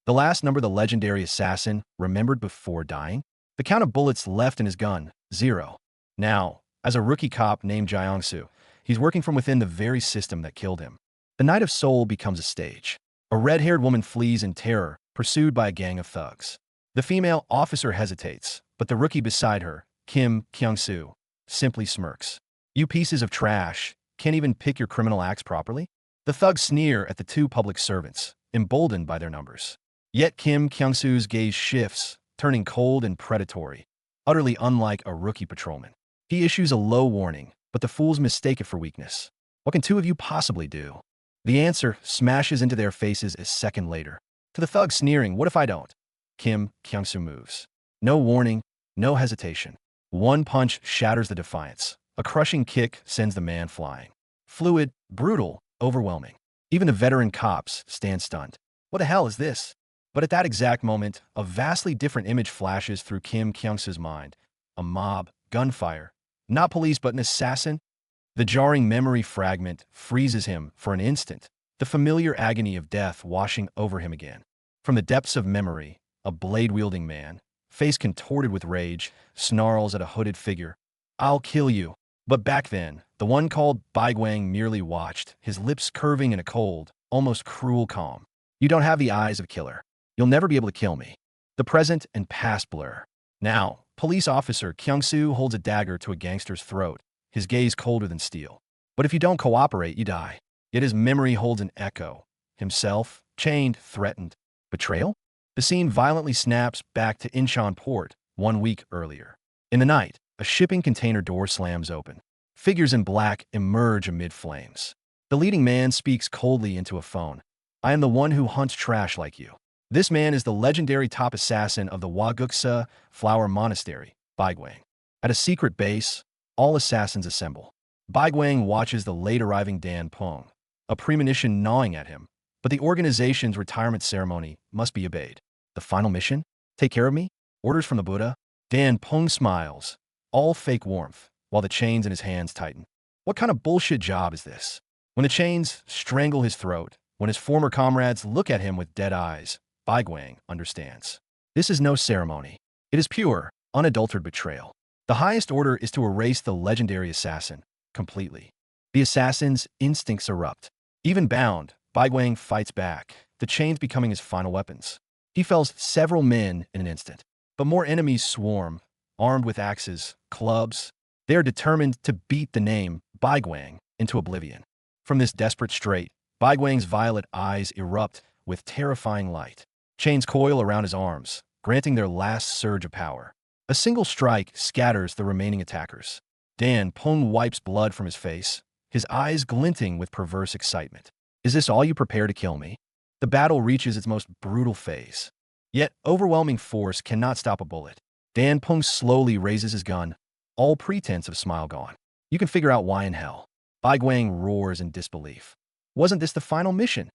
The last number the legendary assassin remembered before dying? The count of bullets left in his gun, 0. Now, as a rookie cop named Gyeongsoo, he's working from within the very system that killed him. The Night of Soul becomes a stage. A red-haired woman flees in terror, pursued by a gang of thugs. The female officer hesitates, but the rookie beside her, Gyeongsoo, simply smirks. You pieces of trash, can't even pick your criminal acts properly? The thugs sneer at the two public servants, emboldened by their numbers. Yet Gyeongsoo's gaze shifts, turning cold and predatory, utterly unlike a rookie patrolman. He issues a low warning, but the fools mistake it for weakness. What can two of you possibly do? The answer smashes into their faces a second later. To the thug sneering, what if I don't? Gyeongsoo moves. No warning, no hesitation. One punch shatters the defiance. A crushing kick sends the man flying. Fluid, brutal, overwhelming. Even the veteran cops stand stunned. What the hell is this? But at that exact moment, a vastly different image flashes through Gyeongsoo's mind. A mob, gunfire. Not police, but an assassin. The jarring memory fragment freezes him for an instant, the familiar agony of death washing over him again. From the depths of memory, a blade-wielding man, face contorted with rage, snarls at a hooded figure. I'll kill you. But back then, the one called Baigwang merely watched, his lips curving in a cold, almost cruel calm. You don't have the eyes of a killer. You'll never be able to kill me. The present and past blur. Now, police officer Gyeongsoo holds a dagger to a gangster's throat, his gaze colder than steel. But if you don't cooperate, you die. Yet his memory holds an echo. Himself, chained, threatened. Betrayal? The scene violently snaps back to Incheon Port 1 week earlier. In the night, a shipping container door slams open. Figures in black emerge amid flames. The leading man speaks coldly into a phone. I am the one who hunts trash like you. This man is the legendary top assassin of the Hwaguksa Flower Monastery, Baigwang. At a secret base, all assassins assemble. Baigwang watches the late-arriving Dan Peng, a premonition gnawing at him, but the organization's retirement ceremony must be obeyed. The final mission? Take care of me? Orders from the Buddha? Dan Peng smiles, all fake warmth, while the chains in his hands tighten. What kind of bullshit job is this? When the chains strangle his throat, when his former comrades look at him with dead eyes, Baigwang understands. This is no ceremony. It is pure, unadulterated betrayal. The highest order is to erase the legendary assassin completely. The assassin's instincts erupt. Even bound, Baigwang fights back, the chains becoming his final weapons. He fells several men in an instant, but more enemies swarm, armed with axes, clubs. They are determined to beat the name Baigwang into oblivion. From this desperate strait, Baigwang's violet eyes erupt with terrifying light. Chains coil around his arms, granting their last surge of power. A single strike scatters the remaining attackers. Dan Peng wipes blood from his face, his eyes glinting with perverse excitement. Is this all you prepare to kill me? The battle reaches its most brutal phase. Yet, overwhelming force cannot stop a bullet. Dan Peng slowly raises his gun, all pretense of smile gone. You can figure out why in hell. Baigwang roars in disbelief. Wasn't this the final mission?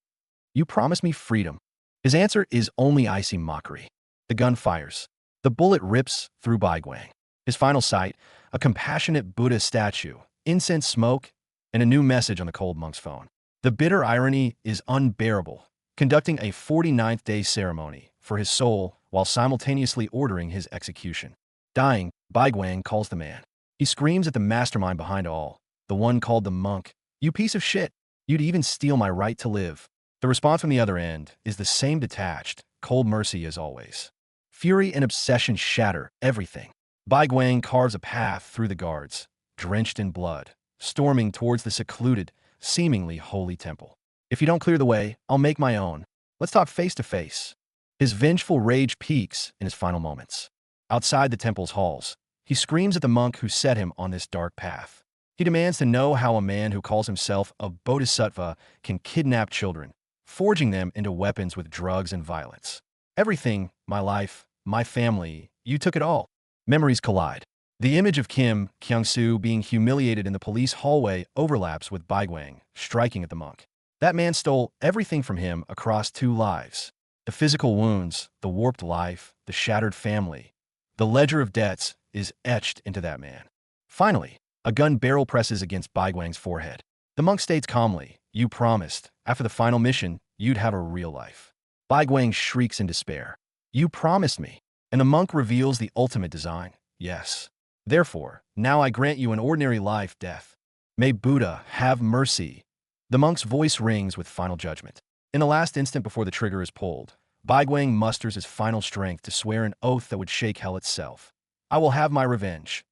You promised me freedom. His answer is only icy mockery. The gun fires. The bullet rips through Baigwang. His final sight, a compassionate Buddha statue, incense smoke, and a new message on the cold monk's phone. The bitter irony is unbearable, conducting a 49th day ceremony for his soul while simultaneously ordering his execution. Dying, Baigwang calls the man. He screams at the mastermind behind all, the one called the monk. You piece of shit. You'd even steal my right to live. The response from the other end is the same detached, cold mercy as always. Fury and obsession shatter everything. Baigwang carves a path through the guards, drenched in blood, storming towards the secluded, seemingly holy temple. If you don't clear the way, I'll make my own. Let's talk face to face. His vengeful rage peaks in his final moments. Outside the temple's halls, he screams at the monk who set him on this dark path. He demands to know how a man who calls himself a bodhisattva can kidnap children, forging them into weapons with drugs and violence. Everything, my life, my family, you took it all. Memories collide. The image of Gyeongsoo being humiliated in the police hallway overlaps with Baigwang, striking at the monk. That man stole everything from him across 2 lives. The physical wounds, the warped life, the shattered family. The ledger of debts is etched into that man. Finally, a gun barrel presses against Baigwang's forehead. The monk states calmly, you promised, after the final mission, you'd have a real life. Bai Guang shrieks in despair. You promised me. And the monk reveals the ultimate design. Yes. Therefore, now I grant you an ordinary life death. May Buddha have mercy. The monk's voice rings with final judgment. In the last instant before the trigger is pulled, Bai Guang musters his final strength to swear an oath that would shake hell itself. I will have my revenge.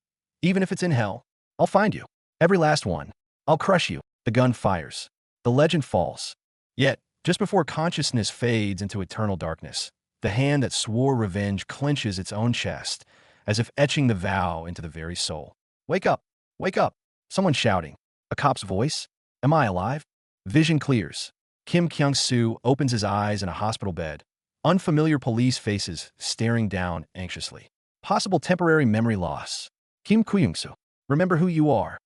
Even if it's in hell, I'll find you. Every last one. I'll crush you. The gun fires. The legend falls. Yet, just before consciousness fades into eternal darkness, the hand that swore revenge clenches its own chest, as if etching the vow into the very soul. Wake up! Wake up! Someone shouting. A cop's voice? Am I alive? Vision clears. Kim Gyeongsoo opens his eyes in a hospital bed. Unfamiliar police faces staring down anxiously. Possible temporary memory loss. Kim Gyeongsoo, remember who you are.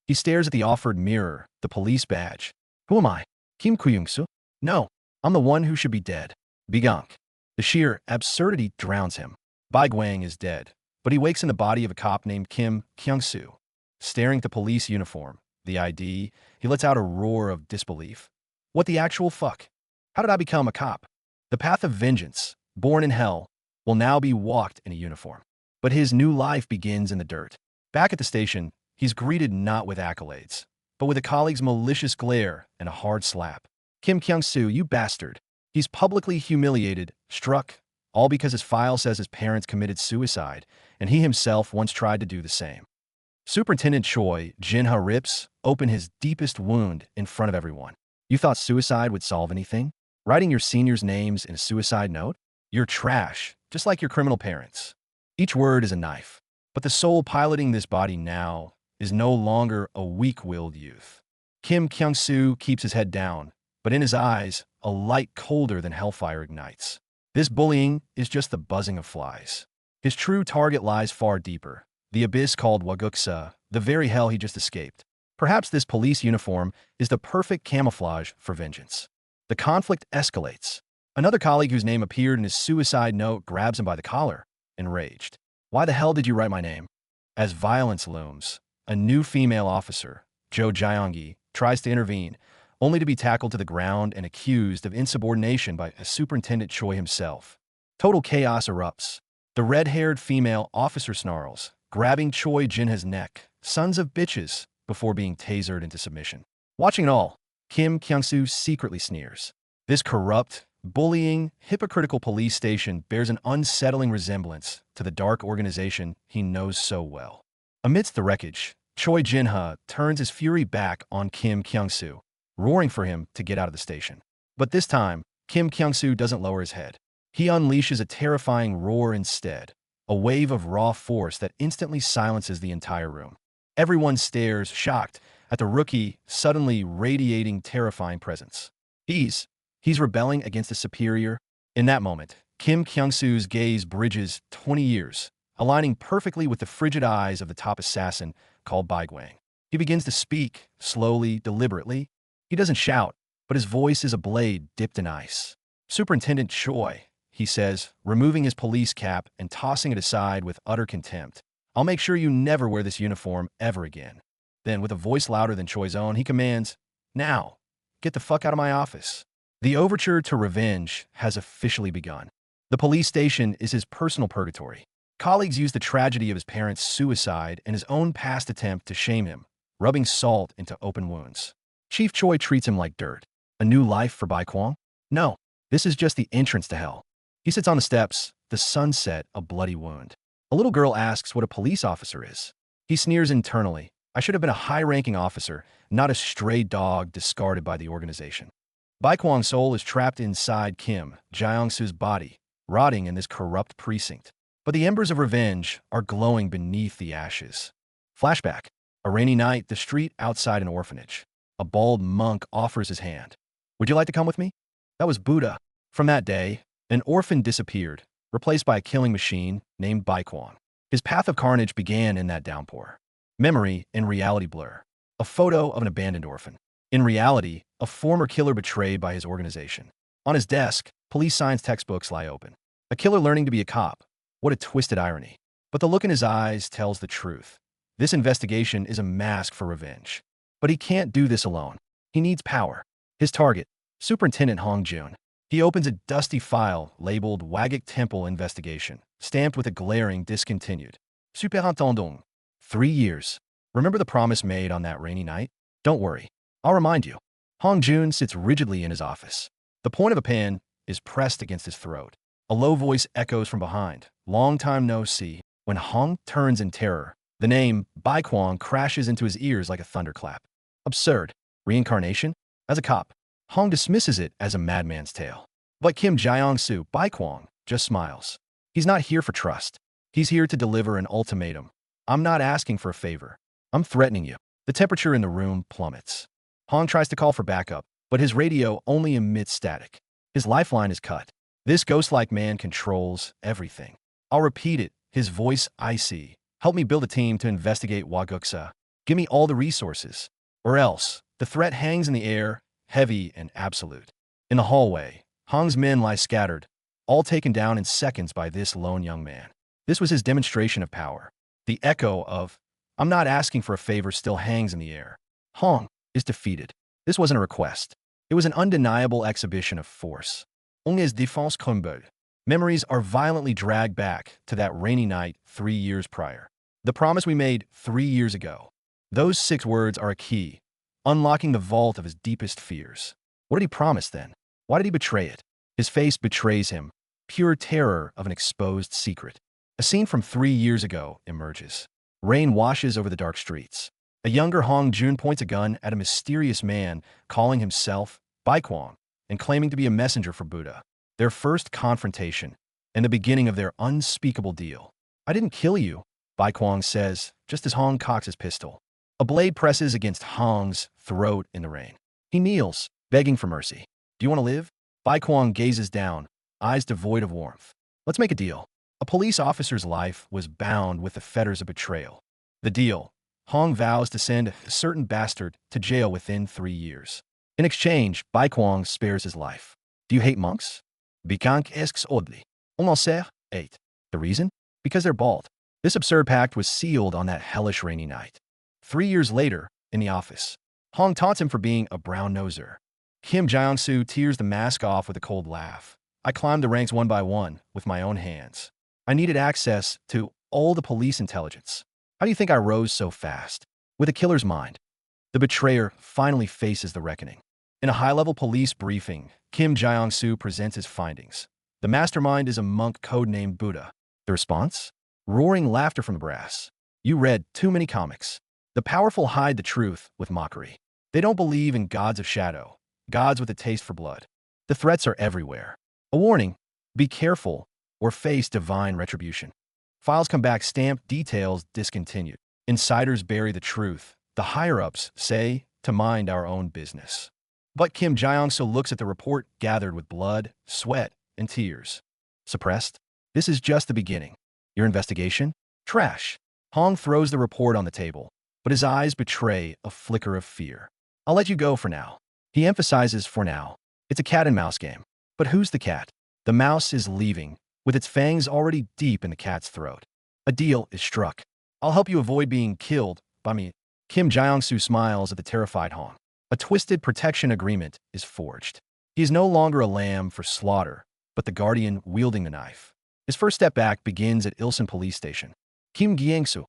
He stares at the offered mirror, the police badge. Who am I? Kim Gyeongsoo? No, I'm the one who should be dead. Bigonk. The sheer absurdity drowns him. Bai Guang is dead, but he wakes in the body of a cop named Kim Gyeongsoo. Staring at the police uniform, the ID, he lets out a roar of disbelief. What the actual fuck? How did I become a cop? The path of vengeance, born in hell, will now be walked in a uniform. But his new life begins in the dirt. Back at the station, he's greeted not with accolades, but with a colleague's malicious glare and a hard slap. Kim Gyeongsoo, you bastard. He's publicly humiliated, struck, all because his file says his parents committed suicide, and he himself once tried to do the same. Superintendent Choi Jin-ha rips open his deepest wound in front of everyone. You thought suicide would solve anything? Writing your seniors' names in a suicide note? You're trash, just like your criminal parents. Each word is a knife. But the soul piloting this body now is no longer a weak-willed youth. Kim Gyeongsoo keeps his head down, but in his eyes, a light colder than hellfire ignites. This bullying is just the buzzing of flies. His true target lies far deeper, the abyss called Waguksa, the very hell he just escaped. Perhaps this police uniform is the perfect camouflage for vengeance. The conflict escalates. Another colleague whose name appeared in his suicide note grabs him by the collar, enraged. Why the hell did you write my name? As violence looms, a new female officer, Jo Jae-yongi, tries to intervene, only to be tackled to the ground and accused of insubordination by Superintendent Choi himself. Total chaos erupts. The red-haired female officer snarls, grabbing Choi Jin-ha's neck, sons of bitches, before being tasered into submission. Watching it all, Kim Gyeongsoo secretly sneers. This corrupt, bullying, hypocritical police station bears an unsettling resemblance to the dark organization he knows so well. Amidst the wreckage, Choi Jin-ha turns his fury back on Kim Gyeongsoo, roaring for him to get out of the station. But this time, Kim Gyeongsoo doesn't lower his head. He unleashes a terrifying roar instead, a wave of raw force that instantly silences the entire room. Everyone stares, shocked, at the rookie suddenly radiating terrifying presence. He's rebelling against a superior. In that moment, Kim Gyeongsoo's gaze bridges 20 years, aligning perfectly with the frigid eyes of the top assassin called Bai Guang. He begins to speak, slowly, deliberately. He doesn't shout, but his voice is a blade dipped in ice. Superintendent Choi, he says, removing his police cap and tossing it aside with utter contempt. I'll make sure you never wear this uniform ever again. Then, with a voice louder than Choi's own, he commands, now, get the fuck out of my office. The overture to revenge has officially begun. The police station is his personal purgatory. Colleagues use the tragedy of his parents' suicide and his own past attempt to shame him, rubbing salt into open wounds. Chief Choi treats him like dirt. A new life for Bai Guang? No, this is just the entrance to hell. He sits on the steps, the sunset a bloody wound. A little girl asks what a police officer is. He sneers internally. I should have been a high-ranking officer, not a stray dog discarded by the organization. Bai Guang's soul is trapped inside Kim Gyeongsoo's body, rotting in this corrupt precinct. But the embers of revenge are glowing beneath the ashes. Flashback. A rainy night, the street outside an orphanage. A bald monk offers his hand. Would you like to come with me? That was Buddha. From that day, an orphan disappeared, replaced by a killing machine named Bai Guang. His path of carnage began in that downpour. Memory and reality blur. A photo of an abandoned orphan. In reality, a former killer betrayed by his organization. On his desk, police science textbooks lie open. A killer learning to be a cop. What a twisted irony. But the look in his eyes tells the truth. This investigation is a mask for revenge. But he can't do this alone. He needs power. His target, Superintendent Hong Jun. He opens a dusty file labeled Wagik Temple Investigation, stamped with a glaring discontinued. Superintendent. 3 years. Remember the promise made on that rainy night? Don't worry. I'll remind you. Hong Jun sits rigidly in his office. The point of a pen is pressed against his throat. A low voice echoes from behind. Long time no see. When Hong turns in terror, the name Bai Kwong crashes into his ears like a thunderclap. Absurd. Reincarnation? As a cop, Hong dismisses it as a madman's tale. But Kim Gyeongsoo, Bai Kwong, just smiles. He's not here for trust. He's here to deliver an ultimatum. I'm not asking for a favor. I'm threatening you. The temperature in the room plummets. Hong tries to call for backup, but his radio only emits static. His lifeline is cut. This ghost-like man controls everything. I'll repeat it, his voice icy. Help me build a team to investigate Waguksa. Give me all the resources. Or else, the threat hangs in the air, heavy and absolute. In the hallway, Hong's men lie scattered, all taken down in seconds by this lone young man. This was his demonstration of power. The echo of, I'm not asking for a favor still hangs in the air. Hong is defeated. This wasn't a request. It was an undeniable exhibition of force. Only as défense combat. Memories are violently dragged back to that rainy night 3 years prior. The promise we made 3 years ago. Those 6 words are a key, unlocking the vault of his deepest fears. What did he promise then? Why did he betray it? His face betrays him, pure terror of an exposed secret. A scene from 3 years ago emerges. Rain washes over the dark streets. A younger Hong Jun points a gun at a mysterious man calling himself Bai Kwong and claiming to be a messenger for Buddha. Their first confrontation and the beginning of their unspeakable deal. I didn't kill you, Bai Kwong says, just as Hong cocks his pistol. A blade presses against Hong's throat in the rain. He kneels, begging for mercy. Do you want to live? Bai Kwong gazes down, eyes devoid of warmth. Let's make a deal. A police officer's life was bound with the fetters of betrayal. The deal. Hong vows to send a certain bastard to jail within 3 years. In exchange, Bai Kwong spares his life. Do you hate monks? Bikank asks oddly. On en sert? 8. The reason? Because they're bald. This absurd pact was sealed on that hellish rainy night. 3 years later, in the office, Hong taunts him for being a brown-noser. Kim Gyeongsoo tears the mask off with a cold laugh. I climbed the ranks one by one with my own hands. I needed access to all the police intelligence. How do you think I rose so fast? With a killer's mind. The betrayer finally faces the reckoning. In a high-level police briefing, Kim Gyeongsoo presents his findings. The mastermind is a monk codenamed Buddha. The response? Roaring laughter from the brass. You read too many comics. The powerful hide the truth with mockery. They don't believe in gods of shadow, gods with a taste for blood. The threats are everywhere. A warning, be careful or face divine retribution. Files come back stamped, details discontinued. Insiders bury the truth. The higher-ups say to mind our own business. But Kim Gyeongsoo looks at the report gathered with blood, sweat, and tears. Suppressed? This is just the beginning. Your investigation? Trash. Hong throws the report on the table, but his eyes betray a flicker of fear. I'll let you go for now. He emphasizes for now. It's a cat-and-mouse game. But who's the cat? The mouse is leaving, with its fangs already deep in the cat's throat. A deal is struck. I'll help you avoid being killed by me. Kim Gyeongsoo smiles at the terrified Hong. A twisted protection agreement is forged. He is no longer a lamb for slaughter, but the guardian wielding the knife. His first step back begins at Ilsan police station. Kim Gyeongsoo,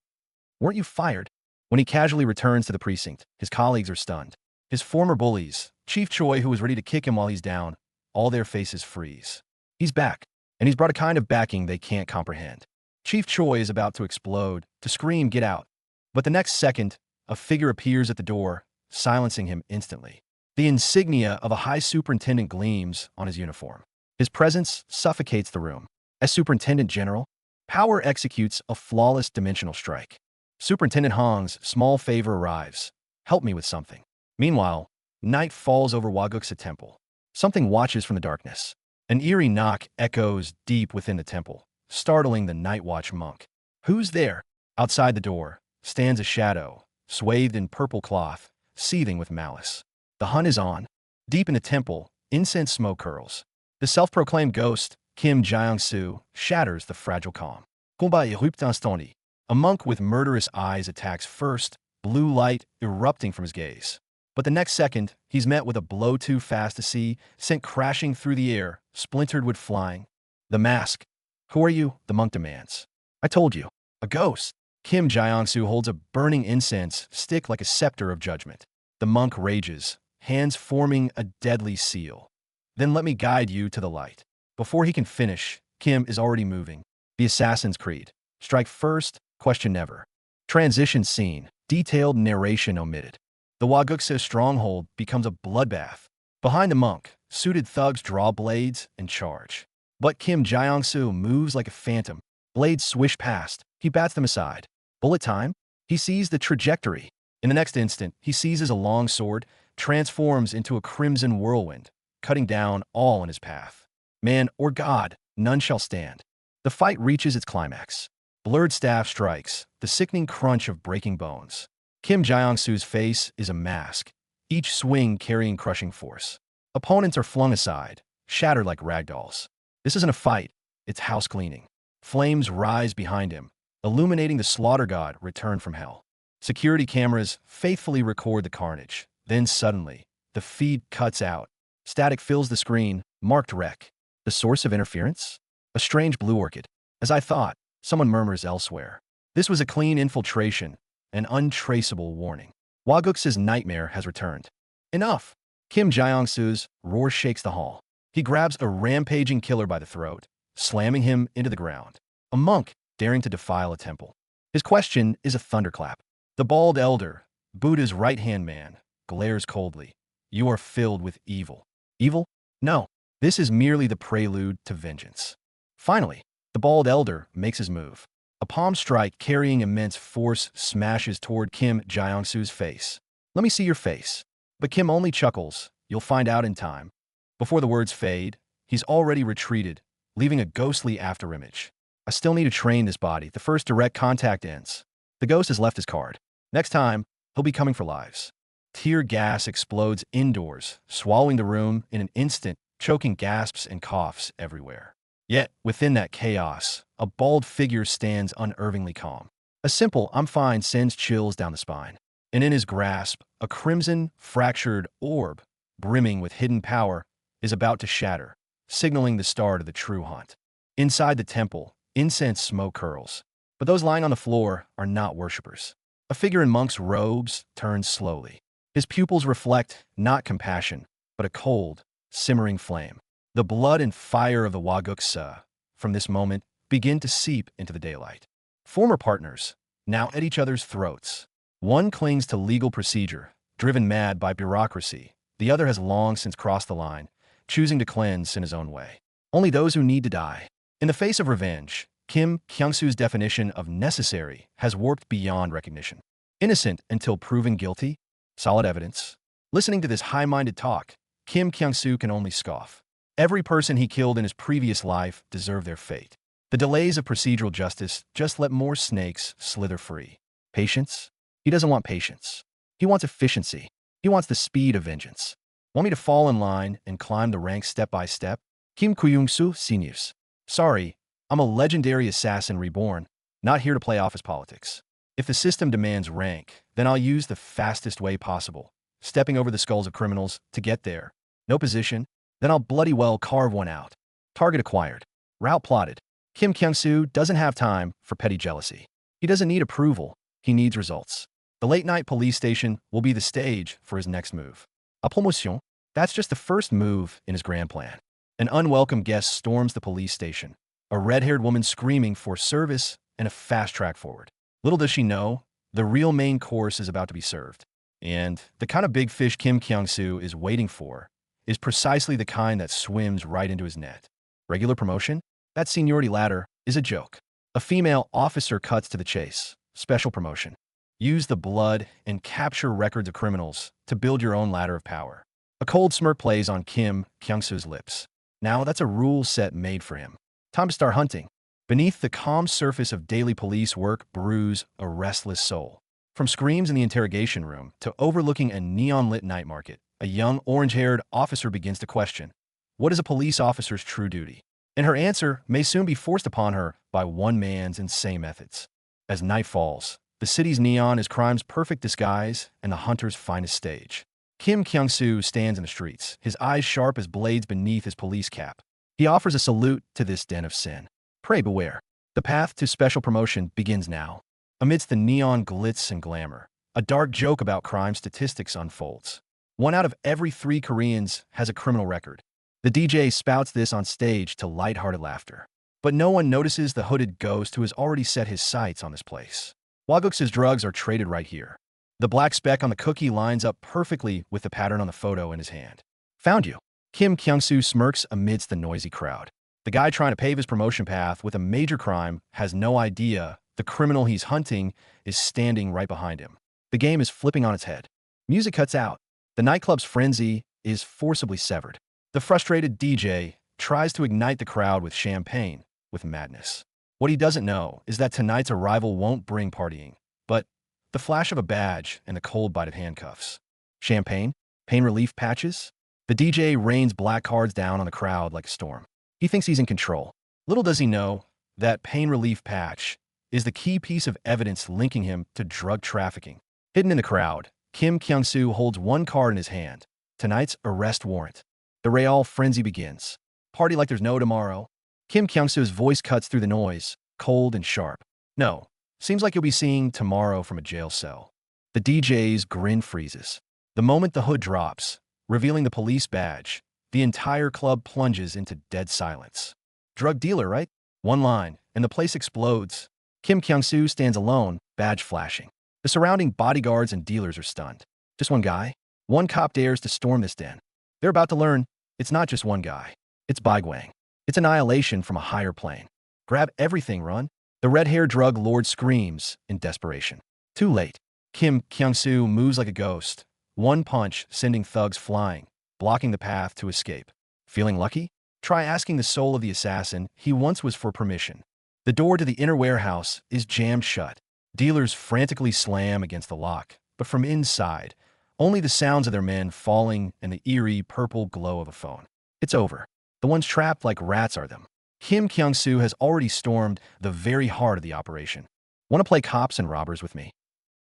weren't you fired? When he casually returns to the precinct, his colleagues are stunned. His former bullies, Chief Choi, who was ready to kick him while he's down, all their faces freeze. He's back, and he's brought a kind of backing they can't comprehend. Chief Choi is about to explode, to scream, "Get out!" But the next second, a figure appears at the door, silencing him instantly. The insignia of a high superintendent gleams on his uniform. His presence suffocates the room. As Superintendent General, power executes a flawless dimensional strike. Superintendent Hong's small favor arrives. Help me with something. Meanwhile, night falls over Waguksa Temple. Something watches from the darkness. An eerie knock echoes deep within the temple, startling the night watch monk. Who's there? Outside the door stands a shadow, swathed in purple cloth, seething with malice. The hunt is on. Deep in the temple, incense smoke curls. The self-proclaimed ghost, Kim Gyeongsoo, shatters the fragile calm. Combat érupte instantané. A monk with murderous eyes attacks first, blue light erupting from his gaze. But the next second, he's met with a blow too fast to see, sent crashing through the air, splintered wood flying. The mask. Who are you? The monk demands. I told you. A ghost. Kim Gyeongsoo holds a burning incense stick like a scepter of judgment. The monk rages, hands forming a deadly seal. Then let me guide you to the light. Before he can finish, Kim is already moving. The assassin's creed. Strike first, question never. Transition scene. Detailed narration omitted. The Hwagukse stronghold becomes a bloodbath. Behind the monk, suited thugs draw blades and charge. But Kim Gyeongsoo moves like a phantom. Blades swish past. He bats them aside. Bullet time? He sees the trajectory. In the next instant, he seizes a long sword, transforms into a crimson whirlwind, cutting down all in his path. Man or God, none shall stand. The fight reaches its climax. Blurred staff strikes, the sickening crunch of breaking bones. Kim Gyeongsoo's face is a mask, each swing carrying crushing force. Opponents are flung aside, shattered like ragdolls. This isn't a fight, it's house cleaning. Flames rise behind him, illuminating the slaughter god returned from hell. Security cameras faithfully record the carnage. Then suddenly, the feed cuts out. Static fills the screen, marked wreck. The source of interference? A strange blue orchid. As I thought, someone murmurs elsewhere. This was a clean infiltration, an untraceable warning. Hwagukse's nightmare has returned. Enough! Kim Gyeongsoo's roar shakes the hall. He grabs a rampaging killer by the throat, slamming him into the ground. A monk daring to defile a temple. His question is a thunderclap. The bald elder, Buddha's right-hand man, glares coldly. You are filled with evil. Evil? No. This is merely the prelude to vengeance. Finally, the bald elder makes his move. A palm strike carrying immense force smashes toward Kim Gyeongsoo's face. Let me see your face. But Kim only chuckles. You'll find out in time. Before the words fade, he's already retreated, leaving a ghostly afterimage. I still need to train this body. The first direct contact ends. The ghost has left his card. Next time, he'll be coming for lives. Tear gas explodes indoors, swallowing the room in an instant, choking gasps and coughs everywhere. Yet, within that chaos, a bald figure stands unervingly calm. A simple "I'm fine" sends chills down the spine. And in his grasp, a crimson, fractured orb, brimming with hidden power, is about to shatter, signaling the start of the true hunt. Inside the temple, incense smoke curls. But those lying on the floor are not worshippers. A figure in monk's robes turns slowly. His pupils reflect not compassion, but a cold, simmering flame. The blood and fire of the Hwagukse, from this moment, begin to seep into the daylight. Former partners, now at each other's throats. One clings to legal procedure, driven mad by bureaucracy. The other has long since crossed the line, choosing to cleanse in his own way. Only those who need to die. In the face of revenge, Kim Gyeongsoo's definition of necessary has warped beyond recognition. Innocent until proven guilty? Solid evidence. Listening to this high-minded talk, Kim Gyeongsoo can only scoff. Every person he killed in his previous life deserved their fate. The delays of procedural justice just let more snakes slither free. Patience? He doesn't want patience. He wants efficiency. He wants the speed of vengeance. Want me to fall in line and climb the ranks step by step? Kim Gyeongsoo seniors. Sorry, I'm a legendary assassin reborn, not here to play office politics. If the system demands rank, then I'll use the fastest way possible, stepping over the skulls of criminals to get there. No position, then I'll bloody well carve one out. Target acquired. Route plotted. Kim Gyeongsoo doesn't have time for petty jealousy. He doesn't need approval. He needs results. The late-night police station will be the stage for his next move. A promotion? That's just the first move in his grand plan. An unwelcome guest storms the police station. A red-haired woman screaming for service and a fast track forward. Little does she know, the real main course is about to be served. And the kind of big fish Kim Gyeongsoo is waiting for is precisely the kind that swims right into his net. Regular promotion? That seniority ladder is a joke. A female officer cuts to the chase. Special promotion. Use the blood and capture records of criminals to build your own ladder of power. A cold smirk plays on Kim Gyeongsoo's lips. Now that's a rule set made for him. Time to start hunting. Beneath the calm surface of daily police work brews a restless soul. From screams in the interrogation room to overlooking a neon-lit night market, a young orange-haired officer begins to question, what is a police officer's true duty? And her answer may soon be forced upon her by one man's insane methods. As night falls, the city's neon is crime's perfect disguise and the hunter's finest stage. Kim Kyung-soo stands in the streets, his eyes sharp as blades beneath his police cap. He offers a salute to this den of sin. Pray beware. The path to special promotion begins now. Amidst the neon glitz and glamour, a dark joke about crime statistics unfolds. 1 out of every 3 Koreans has a criminal record. The DJ spouts this on stage to lighthearted laughter. But no one notices the hooded ghost who has already set his sights on this place. Hwaguks's drugs are traded right here. The black speck on the cookie lines up perfectly with the pattern on the photo in his hand. Found you. Kim Kyung-soo smirks amidst the noisy crowd. The guy trying to pave his promotion path with a major crime has no idea the criminal he's hunting is standing right behind him. The game is flipping on its head. Music cuts out. The nightclub's frenzy is forcibly severed. The frustrated DJ tries to ignite the crowd with champagne, with madness. What he doesn't know is that tonight's arrival won't bring partying, but the flash of a badge and the cold bite of handcuffs. Champagne? Pain relief patches? The DJ rains black cards down on the crowd like a storm. He thinks he's in control. Little does he know that pain relief patch is the key piece of evidence linking him to drug trafficking. Hidden in the crowd, Kim Kyung-soo holds one card in his hand. Tonight's arrest warrant. The Real frenzy begins. Party like there's no tomorrow. Kim Kyung-soo's voice cuts through the noise, cold and sharp. No, seems like you'll be seeing tomorrow from a jail cell. The DJ's grin freezes. The moment the hood drops, revealing the police badge, the entire club plunges into dead silence. Drug dealer, right? One line, and the place explodes. Kim Kyung-soo stands alone, badge flashing. The surrounding bodyguards and dealers are stunned. Just one guy? One cop dares to storm this den. They're about to learn it's not just one guy. It's Baigwang. It's annihilation from a higher plane. Grab everything, run. The red-haired drug lord screams in desperation. Too late. Kim Kyung-soo moves like a ghost. One punch sending thugs flying, blocking the path to escape. Feeling lucky? Try asking the soul of the assassin he once was for permission. The door to the inner warehouse is jammed shut. Dealers frantically slam against the lock, but from inside, only the sounds of their men falling and the eerie purple glow of a phone. It's over. The ones trapped like rats are them. Kim Kyung-soo has already stormed the very heart of the operation. Want to play cops and robbers with me?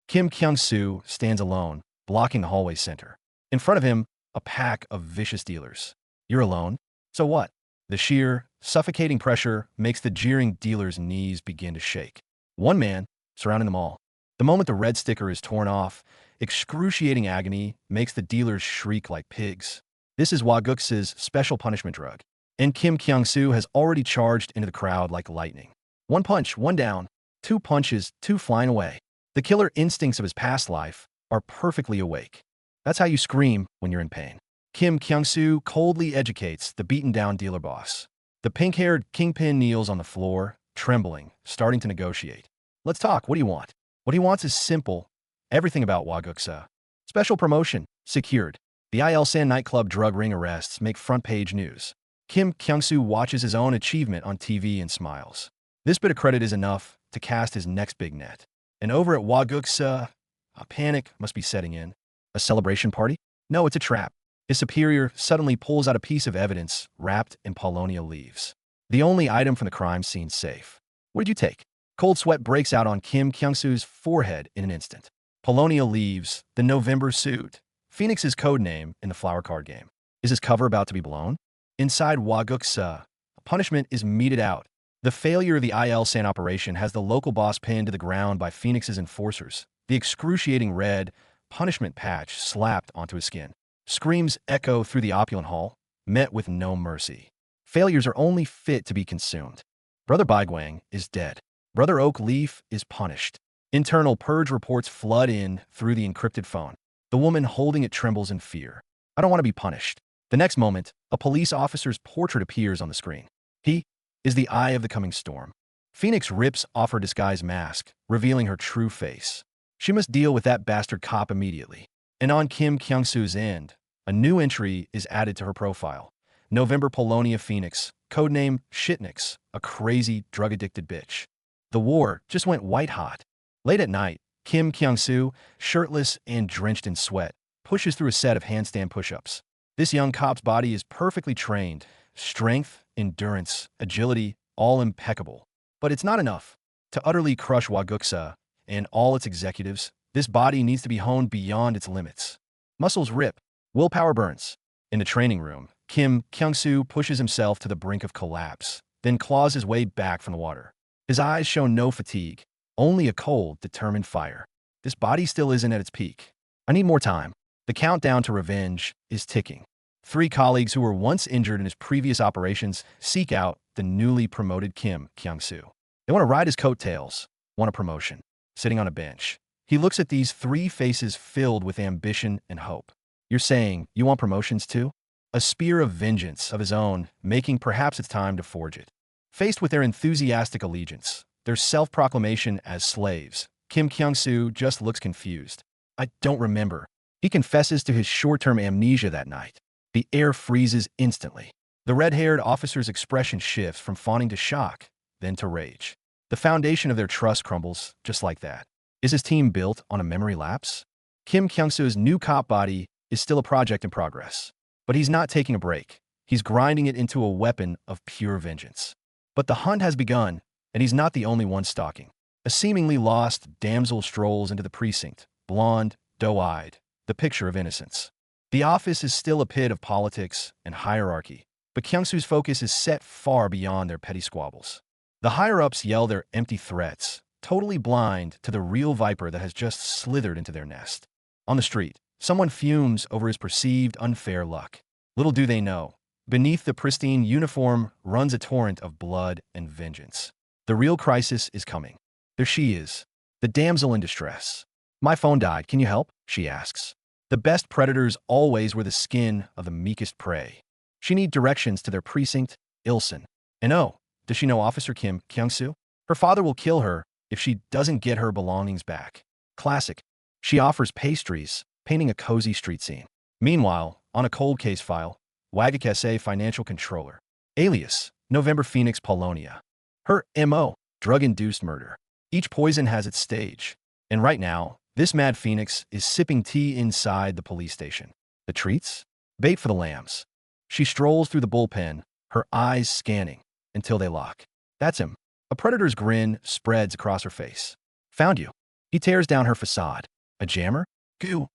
Kim Kyung-soo stands alone, blocking the hallway center. In front of him, a pack of vicious dealers. You're alone? So what? The sheer, suffocating pressure makes the jeering dealers' knees begin to shake. One man, surrounding them all. The moment the red sticker is torn off, excruciating agony makes the dealers shriek like pigs. This is Hwaguks's special punishment drug. And Kim Kyung-soo has already charged into the crowd like lightning. One punch, one down. 2 punches, 2 flying away. The killer instincts of his past life are perfectly awake. That's how you scream when you're in pain. Kim Kyung-soo coldly educates the beaten-down dealer boss. The pink-haired kingpin kneels on the floor, trembling, starting to negotiate. Let's talk. What do you want? What he wants is simple. Everything about Hwaguksa. Special promotion. Secured. The Ilsan nightclub drug ring arrests make front-page news. Kim Kyung-soo watches his own achievement on TV and smiles. This bit of credit is enough to cast his next big net. And over at Hwaguksa, a panic must be setting in. A celebration party? No, it's a trap. His superior suddenly pulls out a piece of evidence wrapped in Polonia leaves. The only item from the crime scene safe. What did you take? Cold sweat breaks out on Kim Kyung-soo's forehead in an instant. Polonia leaves, the November suit. Phoenix's code name in the flower card game. Is his cover about to be blown? Inside Hwaguksa, punishment is meted out. The failure of the Ilsan operation has the local boss pinned to the ground by Phoenix's enforcers. The excruciating red punishment patch slapped onto his skin. Screams echo through the opulent hall, met with no mercy. Failures are only fit to be consumed. Brother Baigwang is dead. Brother Oak Leaf is punished. Internal purge reports flood in through the encrypted phone. The woman holding it trembles in fear. I don't want to be punished. The next moment, a police officer's portrait appears on the screen. He is the eye of the coming storm. Phoenix rips off her disguise mask, revealing her true face. She must deal with that bastard cop immediately. And on Kim Kyung-soo's end, a new entry is added to her profile. November Polonia Phoenix, codename Shitnix, a crazy, drug-addicted bitch. The war just went white hot. Late at night, Kim Kyung-soo, shirtless and drenched in sweat, pushes through a set of handstand push-ups. This young cop's body is perfectly trained. Strength, endurance, agility, all impeccable. But it's not enough. To utterly crush Hwaguksa and all its executives, this body needs to be honed beyond its limits. Muscles rip, Willpower burns. In the training room, Gyeongsoo pushes himself to the brink of collapse, then claws his way back from the water. His eyes show no fatigue, only a cold, determined fire. This body still isn't at its peak. I need more time. The countdown to revenge is ticking. 3 colleagues who were once injured in his previous operations seek out the newly promoted Gyeongsoo. They want to ride his coattails, want a promotion. Sitting on a bench, he looks at these 3 faces filled with ambition and hope. You're saying you want promotions too? A spear of vengeance of his own, making perhaps it's time to forge it. Faced with their enthusiastic allegiance, their self-proclamation as slaves, Gyeongsoo just looks confused. I don't remember. He confesses to his short-term amnesia that night. The air freezes instantly. The red-haired officer's expression shifts from fawning to shock, then to rage. The foundation of their trust crumbles just like that. Is his team built on a memory lapse? Gyeongsoo's new cop body is still a project in progress. But he's not taking a break. He's grinding it into a weapon of pure vengeance. But the hunt has begun, and he's not the only one stalking. A seemingly lost damsel strolls into the precinct, blonde, doe-eyed, the picture of innocence. The office is still a pit of politics and hierarchy, but Gyeongsoo's focus is set far beyond their petty squabbles. The higher-ups yell their empty threats, totally blind to the real viper that has just slithered into their nest. On the street, someone fumes over his perceived unfair luck. Little do they know, beneath the pristine uniform runs a torrent of blood and vengeance. The real crisis is coming. There she is, the damsel in distress. My phone died, can you help? She asks. The best predators always wear the skin of the meekest prey. She needs directions to their precinct, Ilson. And oh, does she know Officer Gyeongsoo? Her father will kill her if she doesn't get her belongings back. Classic. She offers pastries, painting a cozy street scene. Meanwhile, on a cold case file, Wagakese financial controller. Alias, November Phoenix Polonia. Her M.O., drug-induced murder. Each poison has its stage. And right now, this mad phoenix is sipping tea inside the police station. The treats? Bait for the lambs. She strolls through the bullpen, her eyes scanning, until they lock. That's him. A predator's grin spreads across her face. Found you. He tears down her facade. A jammer? Goo.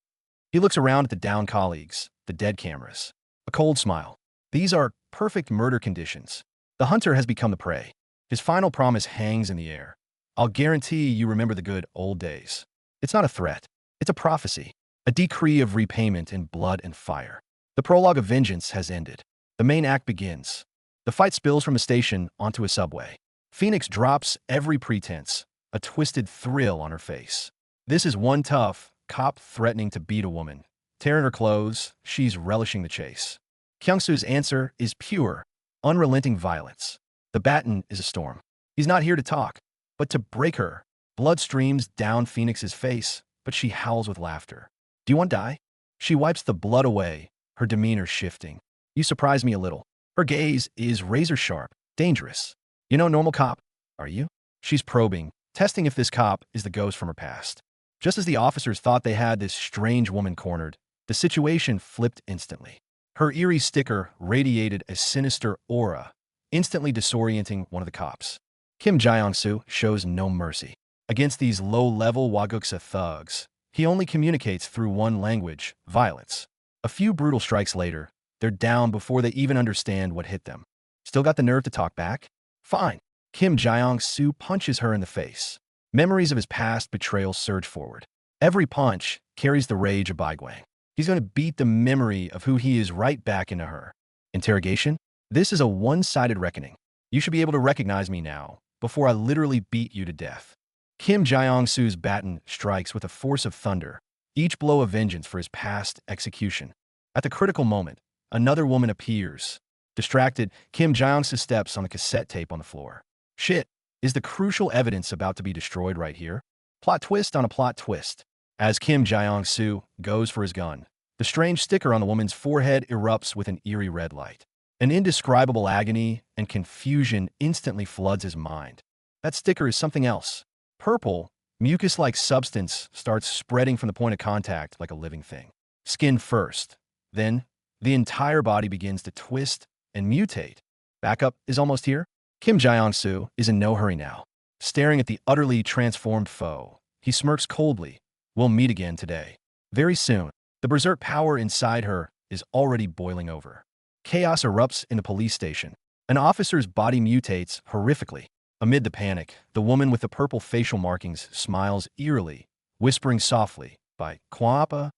He looks around at the downed colleagues, the dead cameras. A cold smile. These are perfect murder conditions. The hunter has become the prey. His final promise hangs in the air. I'll guarantee you remember the good old days. It's not a threat. It's a prophecy. A decree of repayment in blood and fire. The prologue of vengeance has ended. The main act begins. The fight spills from a station onto a subway. Phoenix drops every pretense, a twisted thrill on her face. This is one tough cop threatening to beat a woman. Tearing her clothes, she's relishing the chase. Gyeongsoo's answer is pure, unrelenting violence. The baton is a storm. He's not here to talk, but to break her. Blood streams down Phoenix's face, but she howls with laughter. Do you want to die? She wipes the blood away, her demeanor shifting. You surprise me a little. Her gaze is razor-sharp, dangerous. You know, normal cop, are you? She's probing, testing if this cop is the ghost from her past. Just as the officers thought they had this strange woman cornered, the situation flipped instantly. Her eerie sticker radiated a sinister aura, instantly disorienting one of the cops. Gyeongsoo shows no mercy. Against these low-level Waguksa thugs, he only communicates through one language, violence. A few brutal strikes later, they're down before they even understand what hit them. Still got the nerve to talk back? Fine. Gyeongsoo punches her in the face. Memories of his past betrayal surge forward. Every punch carries the rage of Baigwang. He's going to beat the memory of who he is right back into her. Interrogation? This is a one-sided reckoning. You should be able to recognize me now, before I literally beat you to death. Gyeongsoo's baton strikes with a force of thunder, each blow of vengeance for his past execution. At the critical moment, another woman appears. Distracted, Gyeongsoo steps on the cassette tape on the floor. Shit, is the crucial evidence about to be destroyed right here? Plot twist on a plot twist. As Gyeongsoo goes for his gun, the strange sticker on the woman's forehead erupts with an eerie red light. An indescribable agony and confusion instantly floods his mind. That sticker is something else. Purple, mucus-like substance starts spreading from the point of contact like a living thing. Skin first. Then, the entire body begins to twist and mutate. Backup is almost here. Gyeongsoo is in no hurry now. Staring at the utterly transformed foe, he smirks coldly. We'll meet again today. Very soon. The berserk power inside her is already boiling over. Chaos erupts in the police station. An officer's body mutates horrifically. Amid the panic, the woman with the purple facial markings smiles eerily, whispering softly, "By Kwapa."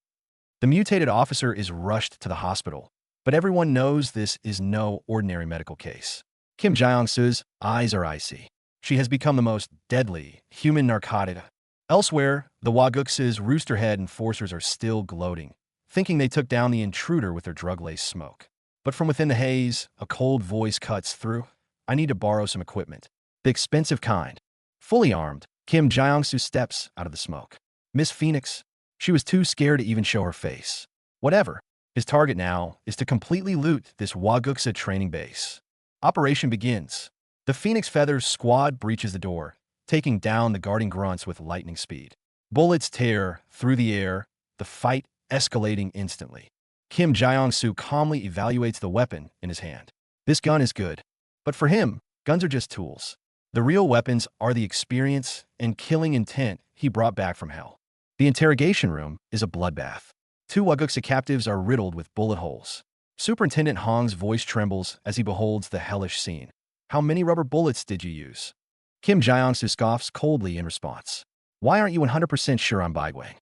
The mutated officer is rushed to the hospital, but everyone knows this is no ordinary medical case. Kim Gyeongsoo's eyes are icy. She has become the most deadly human narcotic. Elsewhere, the Wagukse's roosterhead enforcers are still gloating, thinking they took down the intruder with their drug-laced smoke. But from within the haze, a cold voice cuts through. "I need to borrow some equipment. The expensive kind." Fully armed, Kim Gyeongsoo steps out of the smoke. "Miss Phoenix." She was too scared to even show her face. Whatever. His target now is to completely loot this Wagukse training base. Operation begins. The Phoenix Feathers squad breaches the door, taking down the guarding grunts with lightning speed. Bullets tear through the air, the fight escalating instantly. Kim Gyeongsoo calmly evaluates the weapon in his hand. This gun is good, but for him, guns are just tools. The real weapons are the experience and killing intent he brought back from hell. The interrogation room is a bloodbath. 2 Wagukse captives are riddled with bullet holes. Superintendent Hong's voice trembles as he beholds the hellish scene. "How many rubber bullets did you use?" Kim Gyeongsoo scoffs coldly in response. "Why aren't you 100% sure I'm Baigwang?"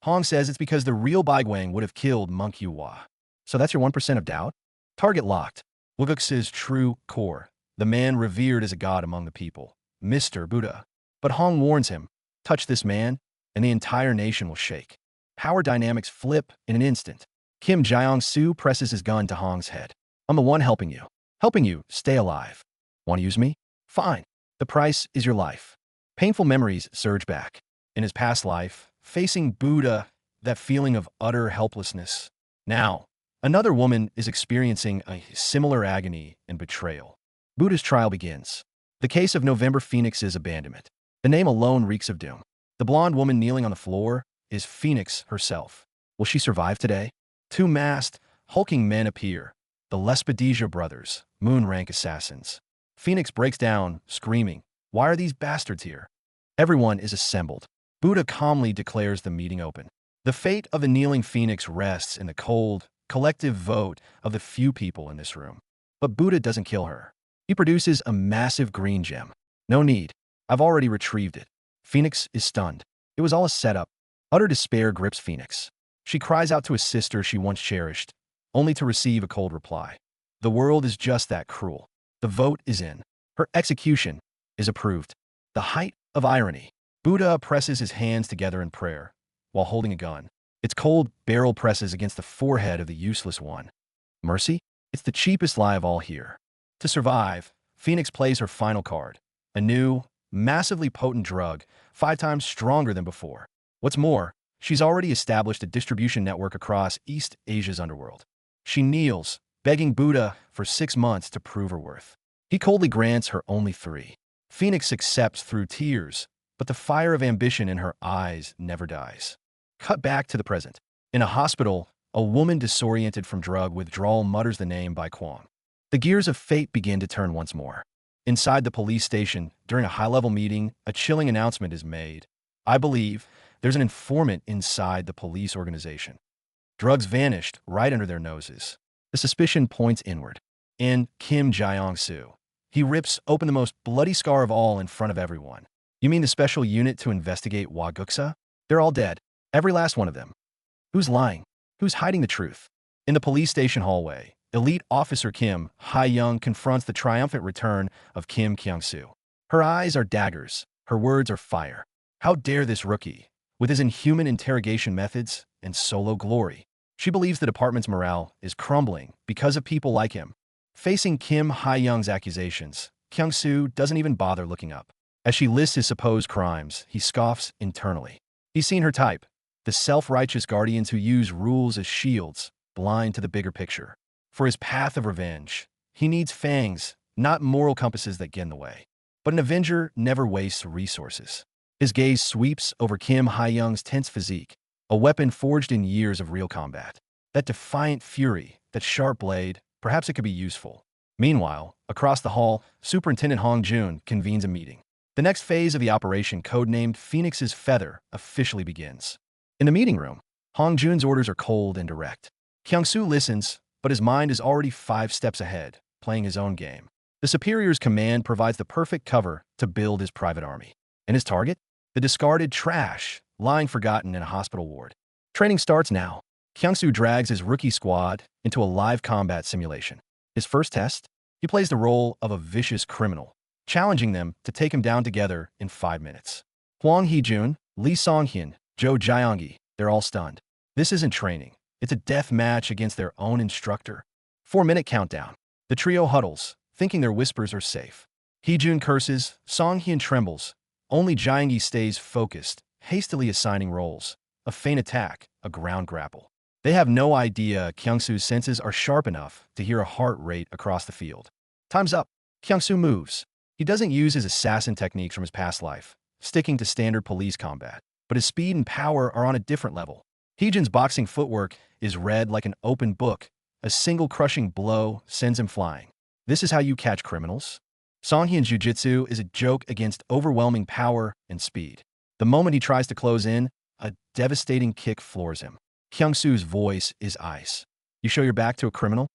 Hong says it's because the real Baigwang would have killed Monk Yuhua. "So that's your 1% of doubt?" Target locked. Wagukse's true core, the man revered as a god among the people, Mr. Buddha. But Hong warns him, touch this man, and the entire nation will shake. Power dynamics flip in an instant. Kim Gyeongsoo presses his gun to Hong's head. "I'm the one helping you. Helping you stay alive. Want to use me? Fine. The price is your life." Painful memories surge back. In his past life, facing Buddha, that feeling of utter helplessness. Now, another woman is experiencing a similar agony and betrayal. Buddha's trial begins. The case of November Phoenix's abandonment. The name alone reeks of doom. The blonde woman kneeling on the floor is Phoenix herself. Will she survive today? 2 masked, hulking men appear. The Lespedisia brothers, moon-rank assassins. Phoenix breaks down, screaming, "Why are these bastards here?" Everyone is assembled. Buddha calmly declares the meeting open. The fate of the kneeling Phoenix rests in the cold, collective vote of the few people in this room. But Buddha doesn't kill her. He produces a massive green gem. "No need. I've already retrieved it." Phoenix is stunned. It was all a setup. Utter despair grips Phoenix. She cries out to a sister she once cherished, only to receive a cold reply. The world is just that cruel. The vote is in. Her execution is approved. The height of irony. Buddha presses his hands together in prayer, while holding a gun. Its cold barrel presses against the forehead of the useless one. Mercy? It's the cheapest lie of all here. To survive, Phoenix plays her final card. A new, massively potent drug, 5 times stronger than before. What's more, she's already established a distribution network across East Asia's underworld. She kneels, begging Buddha for 6 months to prove her worth. He coldly grants her only 3. Phoenix accepts through tears, but the fire of ambition in her eyes never dies. Cut back to the present. In a hospital, a woman disoriented from drug withdrawal mutters the name by Kwong. The gears of fate begin to turn once more. Inside the police station, during a high-level meeting, a chilling announcement is made. "I believe there's an informant inside the police organization." Drugs vanished right under their noses. The suspicion points inward. In Kim Gyeongsoo. He rips open the most bloody scar of all in front of everyone. "You mean the special unit to investigate Wagukse? They're all dead. Every last one of them. Who's lying? Who's hiding the truth?" In the police station hallway, elite officer Kim Ha-young confronts the triumphant return of Kim Gyeongsoo. Her eyes are daggers. Her words are fire. How dare this rookie, with his inhuman interrogation methods and solo glory. She believes the department's morale is crumbling because of people like him. Facing Kim Ha-young's accusations, Gyeongsoo doesn't even bother looking up. As she lists his supposed crimes, he scoffs internally. He's seen her type, the self-righteous guardians who use rules as shields, blind to the bigger picture. For his path of revenge, he needs fangs, not moral compasses that get in the way. But an avenger never wastes resources. His gaze sweeps over Kim Ha-young's tense physique, a weapon forged in years of real combat. That defiant fury, that sharp blade, perhaps it could be useful. Meanwhile, across the hall, Superintendent Hong Jun convenes a meeting. The next phase of the operation, codenamed Phoenix's Feather, officially begins. In the meeting room, Hong Jun's orders are cold and direct. Gyeongsoo listens, but his mind is already 5 steps ahead, playing his own game. The superior's command provides the perfect cover to build his private army. And his target? The discarded trash, lying forgotten in a hospital ward. Training starts now. Gyeongsoo drags his rookie squad into a live combat simulation. His first test? He plays the role of a vicious criminal, challenging them to take him down together in 5 minutes. Hwang Hee-jun, Lee Song-hyun, Jo Jae-youngi, they're all stunned. This isn't training. It's a death match against their own instructor. 4-minute countdown. The trio huddles, thinking their whispers are safe. Hee-jun curses, Song-hyun trembles. Only Jae-youngi stays focused, hastily assigning roles. A feint attack, a ground grapple. They have no idea Gyeongsoo's senses are sharp enough to hear a heart rate across the field. Time's up. Gyeongsoo moves. He doesn't use his assassin techniques from his past life, sticking to standard police combat. But his speed and power are on a different level. Hee-jun's boxing footwork is read like an open book. A single crushing blow sends him flying. This is how you catch criminals? Song-hyun's jiu-jitsu is a joke against overwhelming power and speed. The moment he tries to close in, a devastating kick floors him. Gyeongsoo's voice is ice. You show your back to a criminal?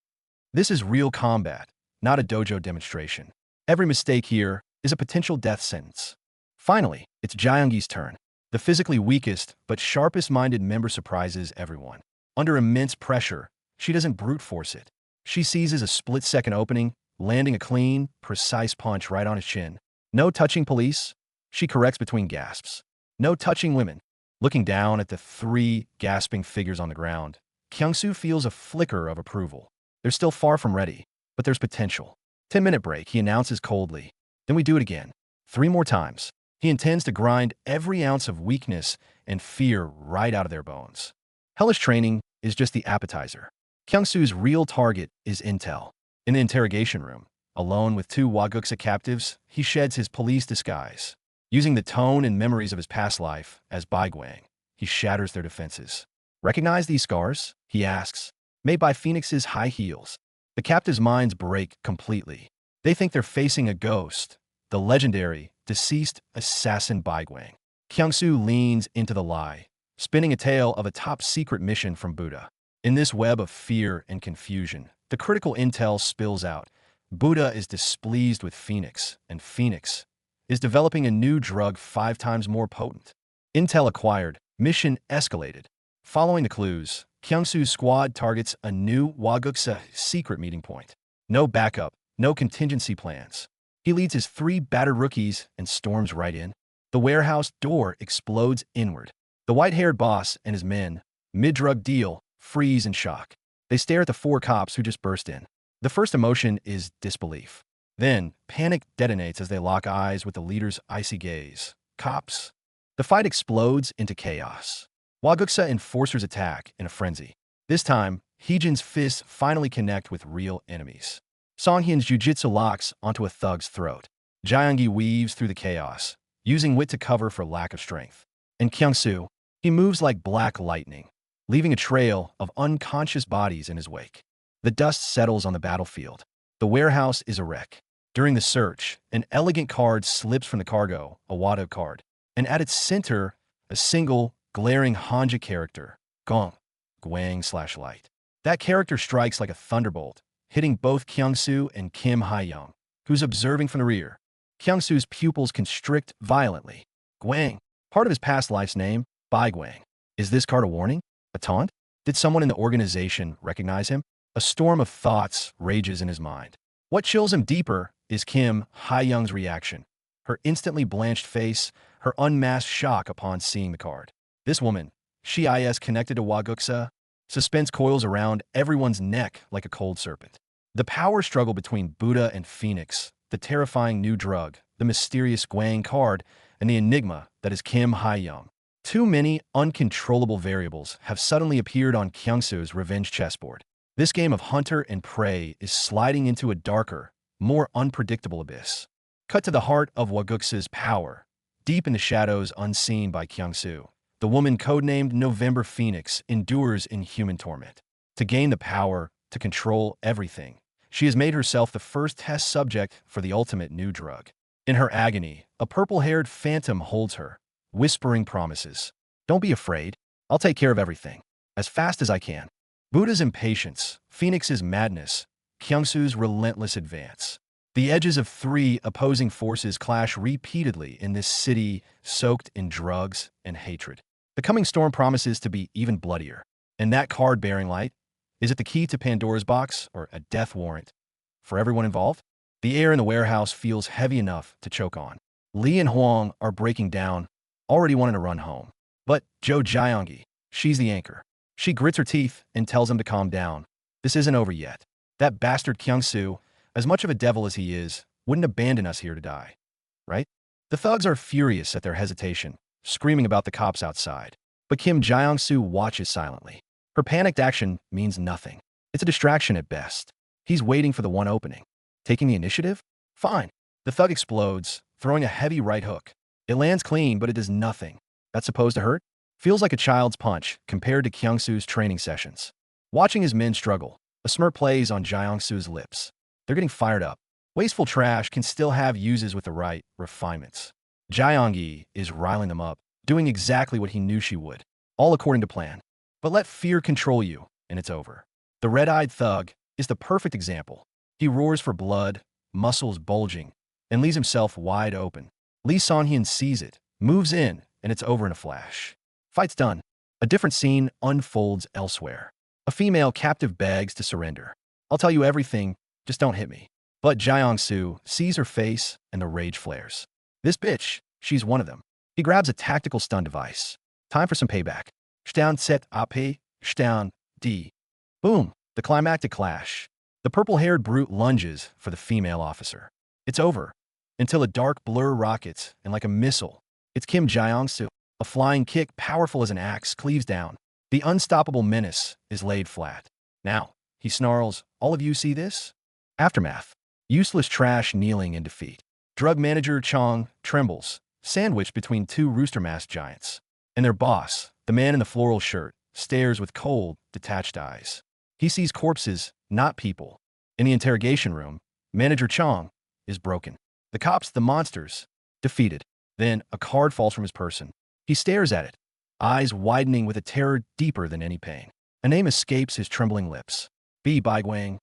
This is real combat, not a dojo demonstration. Every mistake here is a potential death sentence. Finally, it's Jae-youngi's turn. The physically weakest but sharpest-minded member surprises everyone. Under immense pressure, she doesn't brute force it. She seizes a split-second opening, landing a clean, precise punch right on his chin. No touching police. She corrects between gasps. No touching women. Looking down at the 3 gasping figures on the ground, Gyeongsoo feels a flicker of approval. They're still far from ready, but there's potential. 10-minute break, he announces coldly. Then we do it again. 3 more times. He intends to grind every ounce of weakness and fear right out of their bones. Hellish training is just the appetizer. Gyeongsoo's real target is intel. In the interrogation room, alone with 2 Waguksa captives, he sheds his police disguise. Using the tone and memories of his past life as baigwang, he shatters their defenses. Recognize these scars? He asks. Made by Phoenix's high heels. The captives' minds break completely. They think they're facing a ghost, the legendary, deceased assassin baigwang. Gyeongsoo leans into the lie, spinning a tale of a top-secret mission from Buddha. In this web of fear and confusion, the critical intel spills out. Buddha is displeased with Phoenix, and Phoenix is developing a new drug 5 times more potent. Intel acquired, mission escalated. Following the clues, Gyeongsoo's squad targets a new Waguksa secret meeting point. No backup, no contingency plans. He leads his 3 battered rookies and storms right in. The warehouse door explodes inward. The white-haired boss and his men, mid-drug deal, freeze in shock. They stare at the 4 cops who just burst in. The first emotion is disbelief. Then, panic detonates as they lock eyes with the leader's icy gaze. Cops. The fight explodes into chaos. Waguksa enforcers attack in a frenzy. This time, Hee-jun's fists finally connect with real enemies. Song-hyun's jiu-jitsu locks onto a thug's throat. Jae-youngi weaves through the chaos, using wit to cover for lack of strength. And Gyeongsoo, he moves like black lightning, leaving a trail of unconscious bodies in his wake. The dust settles on the battlefield. The warehouse is a wreck. During the search, an elegant card slips from the cargo, a Wado card, and at its center, a single, glaring Hanja character, Gong, Gwang/Light. That character strikes like a thunderbolt, hitting both Gyeongsoo and Kim Ha-young, who's observing from the rear. Gyeongsoo's pupils constrict violently. Gwang, part of his past life's name, baigwang. Is this card a warning? A taunt? Did someone in the organization recognize him? A storm of thoughts rages in his mind. What chills him deeper is Kim Ha-young's reaction. Her instantly blanched face, her unmasked shock upon seeing the card. This woman, she is connected to Waguksa. Suspense coils around everyone's neck like a cold serpent. The power struggle between Buddha and Phoenix, the terrifying new drug, the mysterious Gwang card, and the enigma that is Kim Ha-young. Too many uncontrollable variables have suddenly appeared on Gyeongsoo's revenge chessboard. This game of hunter and prey is sliding into a darker, more unpredictable abyss. Cut to the heart of Waguksa's power, deep in the shadows unseen by Gyeongsoo. The woman codenamed November Phoenix endures in human torment. To gain the power to control everything, she has made herself the first test subject for the ultimate new drug. In her agony, a purple-haired phantom holds her, whispering promises. Don't be afraid. I'll take care of everything. as fast as I can. Buddha's impatience, Phoenix's madness, Gyeongsoo's relentless advance. The edges of three opposing forces clash repeatedly in this city soaked in drugs and hatred. The coming storm promises to be even bloodier. And that card-bearing light? Is it the key to Pandora's box or a death warrant for everyone involved? The air in the warehouse feels heavy enough to choke on. Lee and Huang are breaking down, already wanting to run home. But Jo Gyeonggi, she's the anchor. She grits her teeth and tells him to calm down. This isn't over yet. That bastard Gyeongsoo, as much of a devil as he is, wouldn't abandon us here to die. Right? The thugs are furious at their hesitation, screaming about the cops outside. But Kim Gyeongsoo watches silently. Her panicked action means nothing. It's a distraction at best. He's waiting for the one opening. Taking the initiative? Fine. The thug explodes, throwing a heavy right hook. It lands clean, but it does nothing. That's supposed to hurt? Feels like a child's punch compared to Gyeongsoo's training sessions. Watching his men struggle, a smirk plays on Gyeongsoo's lips. They're getting fired up. Wasteful trash can still have uses with the right refinements. Gyeonggi is riling them up, doing exactly what he knew she would, all according to plan. But let fear control you, and it's over. The red-eyed thug is the perfect example. He roars for blood, muscles bulging, and leaves himself wide open. Lee Song-hyun sees it, moves in, and it's over in a flash. Fight's done. A different scene unfolds elsewhere. A female captive begs to surrender. I'll tell you everything, just don't hit me. But Gyeongsoo sees her face, and the rage flares. This bitch, she's one of them. He grabs a tactical stun device. Time for some payback. Stern set AP, Stern D. Boom, the climactic clash. The purple-haired brute lunges for the female officer. It's over, until a dark blur rockets, and like a missile, it's Kim Gyeongsoo. A flying kick powerful as an axe cleaves down. The unstoppable menace is laid flat. Now, he snarls, all of you see this? Aftermath. Useless trash kneeling in defeat. Drug manager Chong trembles, sandwiched between two rooster-masked giants. And their boss, the man in the floral shirt, stares with cold, detached eyes. He sees corpses, not people. In the interrogation room, Manager Chong is broken. The cops, the monsters, defeated. Then a card falls from his person. He stares at it, eyes widening with a terror deeper than any pain. A name escapes his trembling lips. B. Baigwang.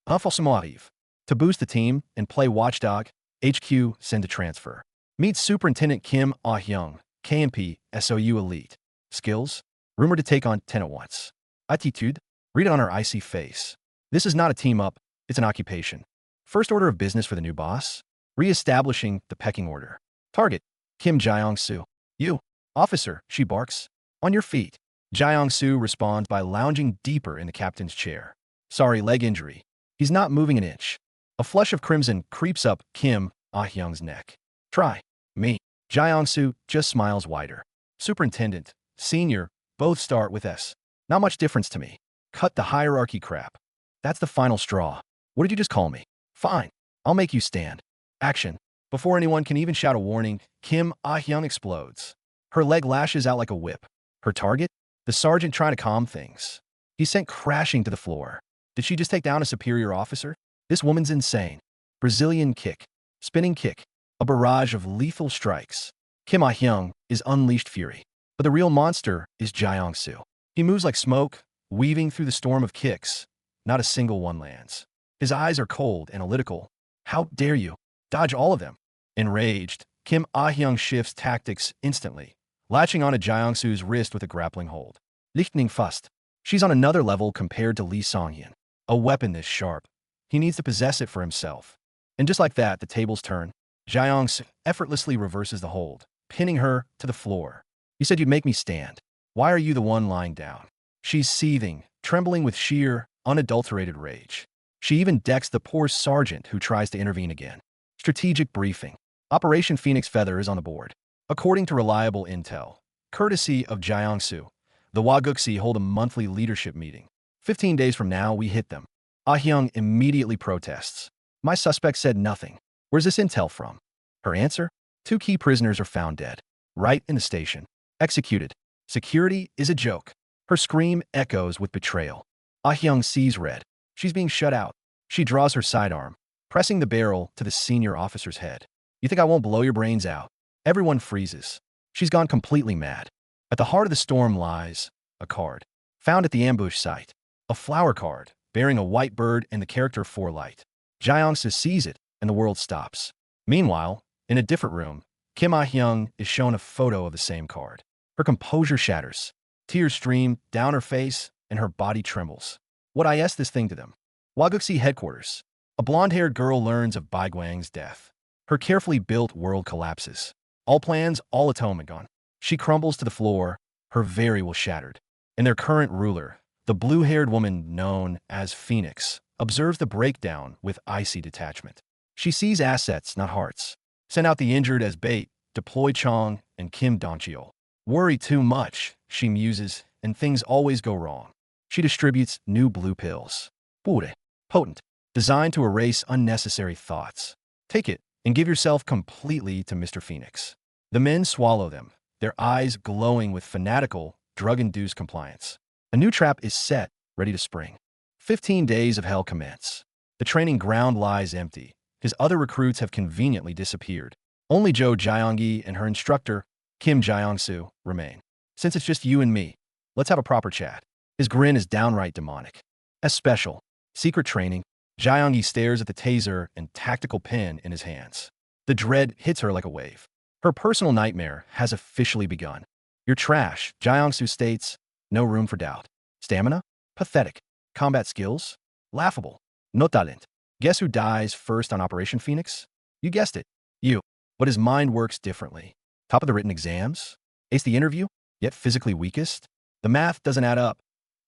Infiltration. To boost the team and play watchdog, HQ send a transfer. Meet Superintendent Kim Ah-hyung, KMP, SOU Elite. Skills? Rumored to take on 10 at once. Attitude? Read it on her icy face. This is not a team-up, it's an occupation. First order of business for the new boss? Re-establishing the pecking order. Target? Kim Gyeongsoo. You. Officer, she barks. On your feet. Gyeongsoo responds by lounging deeper in the captain's chair. Sorry, leg injury. He's not moving an inch. A flush of crimson creeps up Kim Ah-hyung's neck. Try. Me. Gyeongsoo just smiles wider. Superintendent, senior, both start with S. Not much difference to me. Cut the hierarchy crap. That's the final straw. What did you just call me? Fine. I'll make you stand. Action. Before anyone can even shout a warning, Kim Ah-hyung explodes. Her leg lashes out like a whip. Her target? The sergeant trying to calm things. He's sent crashing to the floor. Did she just take down a superior officer? This woman's insane. Brazilian kick. Spinning kick. A barrage of lethal strikes. Kim Ah-hyung is unleashed fury. But the real monster is Gyeongsoo. He moves like smoke, weaving through the storm of kicks. Not a single one lands. His eyes are cold, analytical. How dare you? Dodge all of them. Enraged, Kim Ah-hyung shifts tactics instantly, latching onto Gyeongsoo's wrist with a grappling hold. Lichtning Fust. She's on another level compared to Lee Song-hyun. A weapon this sharp. He needs to possess it for himself. And just like that, the tables turn. Gyeongsoo effortlessly reverses the hold, pinning her to the floor. You said you'd make me stand. Why are you the one lying down? She's seething, trembling with sheer, unadulterated rage. She even decks the poor sergeant who tries to intervene again. Strategic briefing. Operation Phoenix Feather is on the board. According to reliable intel, courtesy of Gyeongsoo, the Waguxi hold a monthly leadership meeting. 15 days from now, we hit them. Ah-hyung immediately protests. My suspect said nothing. Where's this intel from? Her answer? 2 key prisoners are found dead. Right in the station. Executed. Security is a joke. Her scream echoes with betrayal. Ah-hyung sees red. She's being shut out. She draws her sidearm, pressing the barrel to the senior officer's head. You think I won't blow your brains out? Everyone freezes. She's gone completely mad. At the heart of the storm lies a card. Found at the ambush site. A flower card, bearing a white bird and the character for light. Gyeongsoo sees it, and the world stops. Meanwhile, in a different room, Kim Ah-hyung is shown a photo of the same card. Her composure shatters. Tears stream down her face, and her body trembles. What is this thing to them? Waguxi headquarters. A blonde-haired girl learns of Bai Guang's death. Her carefully built world collapses. All plans, all atonement gone. She crumbles to the floor, her very will shattered. And their current ruler, the blue-haired woman known as Phoenix, observes the breakdown with icy detachment. She sees assets, not hearts. Send out the injured as bait, deploy Chong and Kim Doncheol. Worry too much, she muses, and things always go wrong. She distributes new blue pills. Pure, potent, designed to erase unnecessary thoughts. Take it and give yourself completely to Mr. Phoenix. The men swallow them, their eyes glowing with fanatical, drug-induced compliance. A new trap is set, ready to spring. 15 days of hell commence. The training ground lies empty. His other recruits have conveniently disappeared. Only Jo Gyeonggi and her instructor, Kim Gyeongsoo, remain. Since it's just you and me, let's have a proper chat. His grin is downright demonic. As special, secret training, Gyeonggi stares at the taser and tactical pen in his hands. The dread hits her like a wave. Her personal nightmare has officially begun. You're trash, Gyeongsoo states. No room for doubt. Stamina? Pathetic. Combat skills? Laughable. No talent. Guess who dies first on Operation Phoenix? You guessed it. You. But his mind works differently. Top of the written exams? Ace the interview? Yet physically weakest? The math doesn't add up.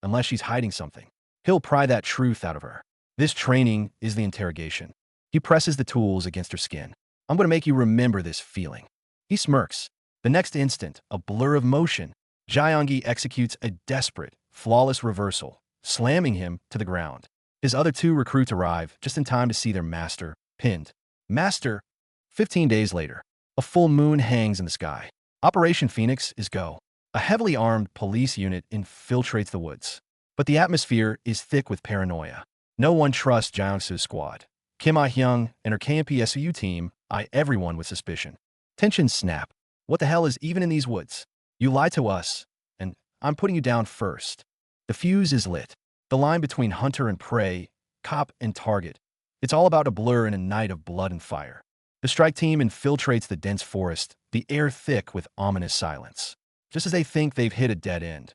Unless she's hiding something. He'll pry that truth out of her. This training is the interrogation. He presses the tools against her skin. I'm going to make you remember this feeling. He smirks. The next instant, a blur of motion, Gyeonggi executes a desperate, flawless reversal, slamming him to the ground. His other two recruits arrive just in time to see their master pinned. Master. 15 days later, a full moon hangs in the sky. Operation Phoenix is go. A heavily armed police unit infiltrates the woods. But the atmosphere is thick with paranoia. No one trusts Gyeongsoo's squad. Kim Ah-hyung and her KMP-SU team eye everyone with suspicion. Tensions snap. What the hell is even in these woods? You lied to us, and I'm putting you down first. The fuse is lit. The line between hunter and prey, cop and target. It's all about a blur in a night of blood and fire. The strike team infiltrates the dense forest, the air thick with ominous silence. Just as they think they've hit a dead end.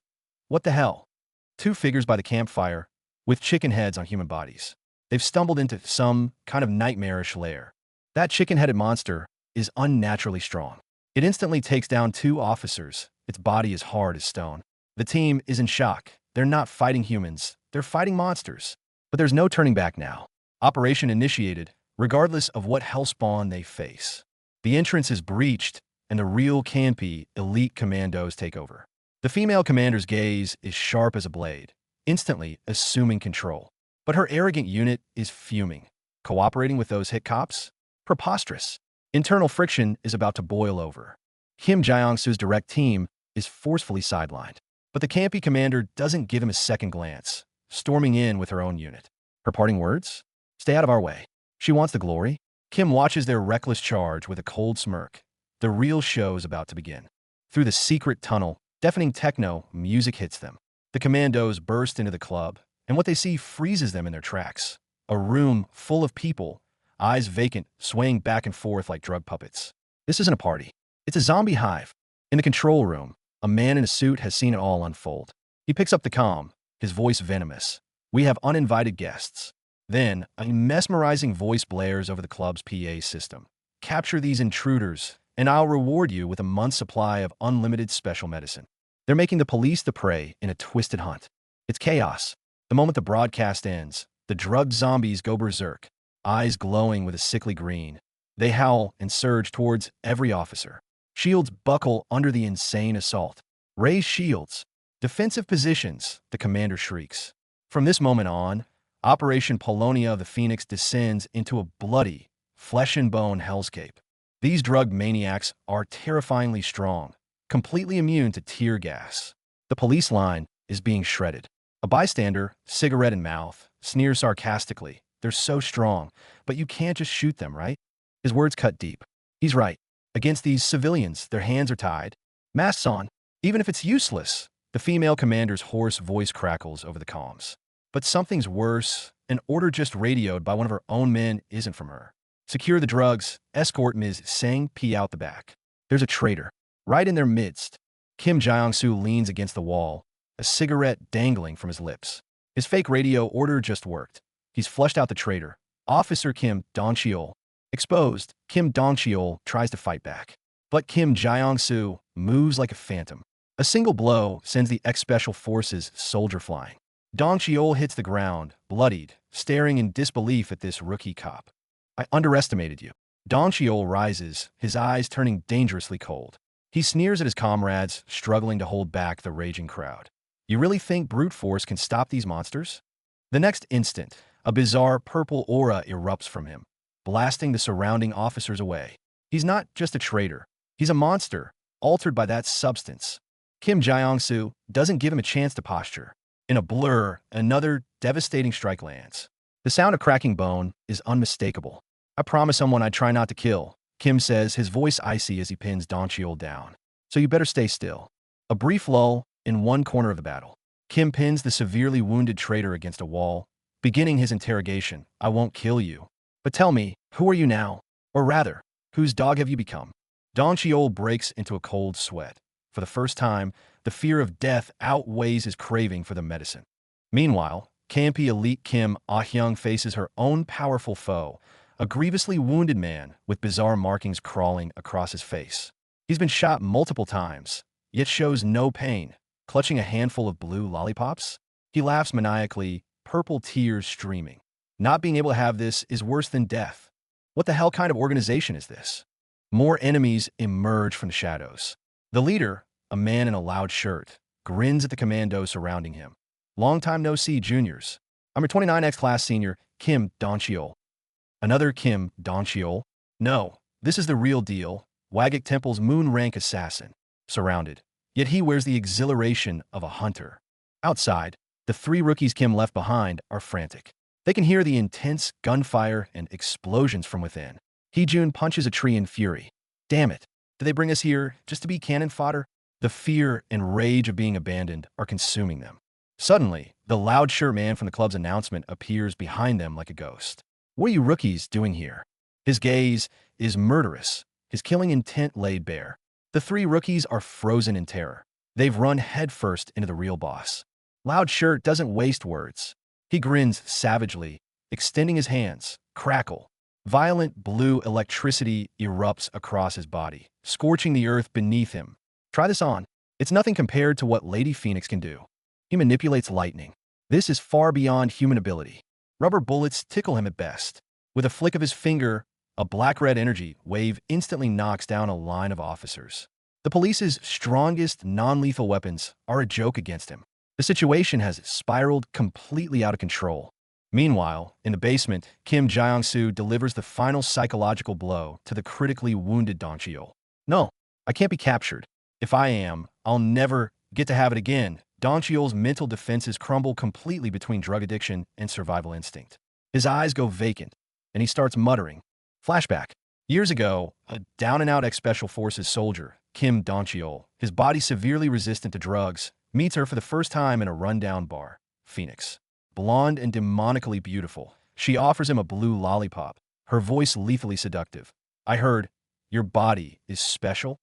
What the hell? Two figures by the campfire, with chicken heads on human bodies. They've stumbled into some kind of nightmarish lair. That chicken-headed monster is unnaturally strong. It instantly takes down two officers. Its body is hard as stone. The team is in shock. They're not fighting humans. They're fighting monsters. But there's no turning back now. Operation initiated, regardless of what hellspawn they face. The entrance is breached, and the real campy elite commandos take over. The female commander's gaze is sharp as a blade, instantly assuming control. But her arrogant unit is fuming. Cooperating with those hit cops? Preposterous. Internal friction is about to boil over. Kim Gyeongsoo's direct team is forcefully sidelined. But the campy commander doesn't give him a second glance, storming in with her own unit. Her parting words? Stay out of our way. She wants the glory. Kim watches their reckless charge with a cold smirk. The real show's about to begin. Through the secret tunnel, deafening techno music hits them. The commandos burst into the club, and what they see freezes them in their tracks. A room full of people, eyes vacant, swaying back and forth like drug puppets. This isn't a party. It's a zombie hive. In the control room, a man in a suit has seen it all unfold. He picks up the comm, his voice venomous. We have uninvited guests. Then, a mesmerizing voice blares over the club's PA system. Capture these intruders, and I'll reward you with a month's supply of unlimited special medicine. They're making the police the prey in a twisted hunt. It's chaos. The moment the broadcast ends, the drugged zombies go berserk, eyes glowing with a sickly green. They howl and surge towards every officer. Shields buckle under the insane assault. Raise shields. Defensive positions, the commander shrieks. From this moment on, Operation Polonia of the Phoenix descends into a bloody, flesh-and-bone hellscape. These drug maniacs are terrifyingly strong, completely immune to tear gas. The police line is being shredded. A bystander, cigarette in mouth, sneers sarcastically. They're so strong, but you can't just shoot them, right? His words cut deep. He's right. Against these civilians, their hands are tied. Masks on. Even if it's useless, The female commander's hoarse voice crackles over the comms. But something's worse. An order just radioed by one of her own men isn't from her. Secure the drugs. Escort Ms. Sang P out the back. There's a traitor. Right in their midst. Kim Gyeongsoo leans against the wall, a cigarette dangling from his lips. His fake radio order just worked. He's flushed out the traitor. Officer Kim Dong-cheol. Exposed, Kim Dong-cheol tries to fight back. But Kim Gyeongsoo moves like a phantom. A single blow sends the ex-special forces soldier flying. Dong-cheol hits the ground, bloodied, staring in disbelief at this rookie cop. I underestimated you. Dong-cheol rises, his eyes turning dangerously cold. He sneers at his comrades, struggling to hold back the raging crowd. You really think brute force can stop these monsters? The next instant, a bizarre purple aura erupts from him, blasting the surrounding officers away. He's not just a traitor. He's a monster, altered by that substance. Kim Gyeongsoo doesn't give him a chance to posture. In a blur, another devastating strike lands. The sound of cracking bone is unmistakable. I promised someone I'd try not to kill, Kim says, his voice icy as he pins Dong-cheol down. So you better stay still. A brief lull in one corner of the battle. Kim pins the severely wounded traitor against a wall, beginning his interrogation. I won't kill you. But tell me, who are you now? Or rather, whose dog have you become? Dong-cheol breaks into a cold sweat. For the first time, the fear of death outweighs his craving for the medicine. Meanwhile, campy elite Kim Ah-hyung faces her own powerful foe, a grievously wounded man with bizarre markings crawling across his face. He's been shot multiple times, yet shows no pain, clutching a handful of blue lollipops. He laughs maniacally, purple tears streaming. Not being able to have this is worse than death. What the hell kind of organization is this? More enemies emerge from the shadows. The leader, a man in a loud shirt, grins at the commandos surrounding him. Long time no see, juniors. I'm your 29X class senior, Kim Dong-cheol. Another Kim Dong-cheol? No, this is the real deal. Wagik Temple's moon rank assassin. Surrounded. Yet he wears the exhilaration of a hunter. Outside, the three rookies Kim left behind are frantic. They can hear the intense gunfire and explosions from within. Hee-jun punches a tree in fury. Damn it. Did they bring us here just to be cannon fodder? The fear and rage of being abandoned are consuming them. Suddenly, the loud shirt man from the club's announcement appears behind them like a ghost. What are you rookies doing here? His gaze is murderous, his killing intent laid bare. The three rookies are frozen in terror. They've run headfirst into the real boss. Loud shirt doesn't waste words. He grins savagely, extending his hands. Crackle. Violent blue electricity erupts across his body, scorching the earth beneath him. Try this on. It's nothing compared to what Lady Phoenix can do. He manipulates lightning. This is far beyond human ability. Rubber bullets tickle him at best. With a flick of his finger, a black-red energy wave instantly knocks down a line of officers. The police's strongest non-lethal weapons are a joke against him. The situation has spiraled completely out of control. Meanwhile, in the basement, Kim Gyeongsoo delivers the final psychological blow to the critically wounded Dong-cheol. No, I can't be captured. If I am, I'll never get to have it again. Dong-cheol's mental defenses crumble completely between drug addiction and survival instinct. His eyes go vacant, and he starts muttering. Flashback. Years ago, a down-and-out ex-special forces soldier, Kim Dong-cheol, his body severely resistant to drugs, meets her for the first time in a rundown bar. Phoenix. Blonde and demonically beautiful, she offers him a blue lollipop, her voice lethally seductive. I heard, your body is special?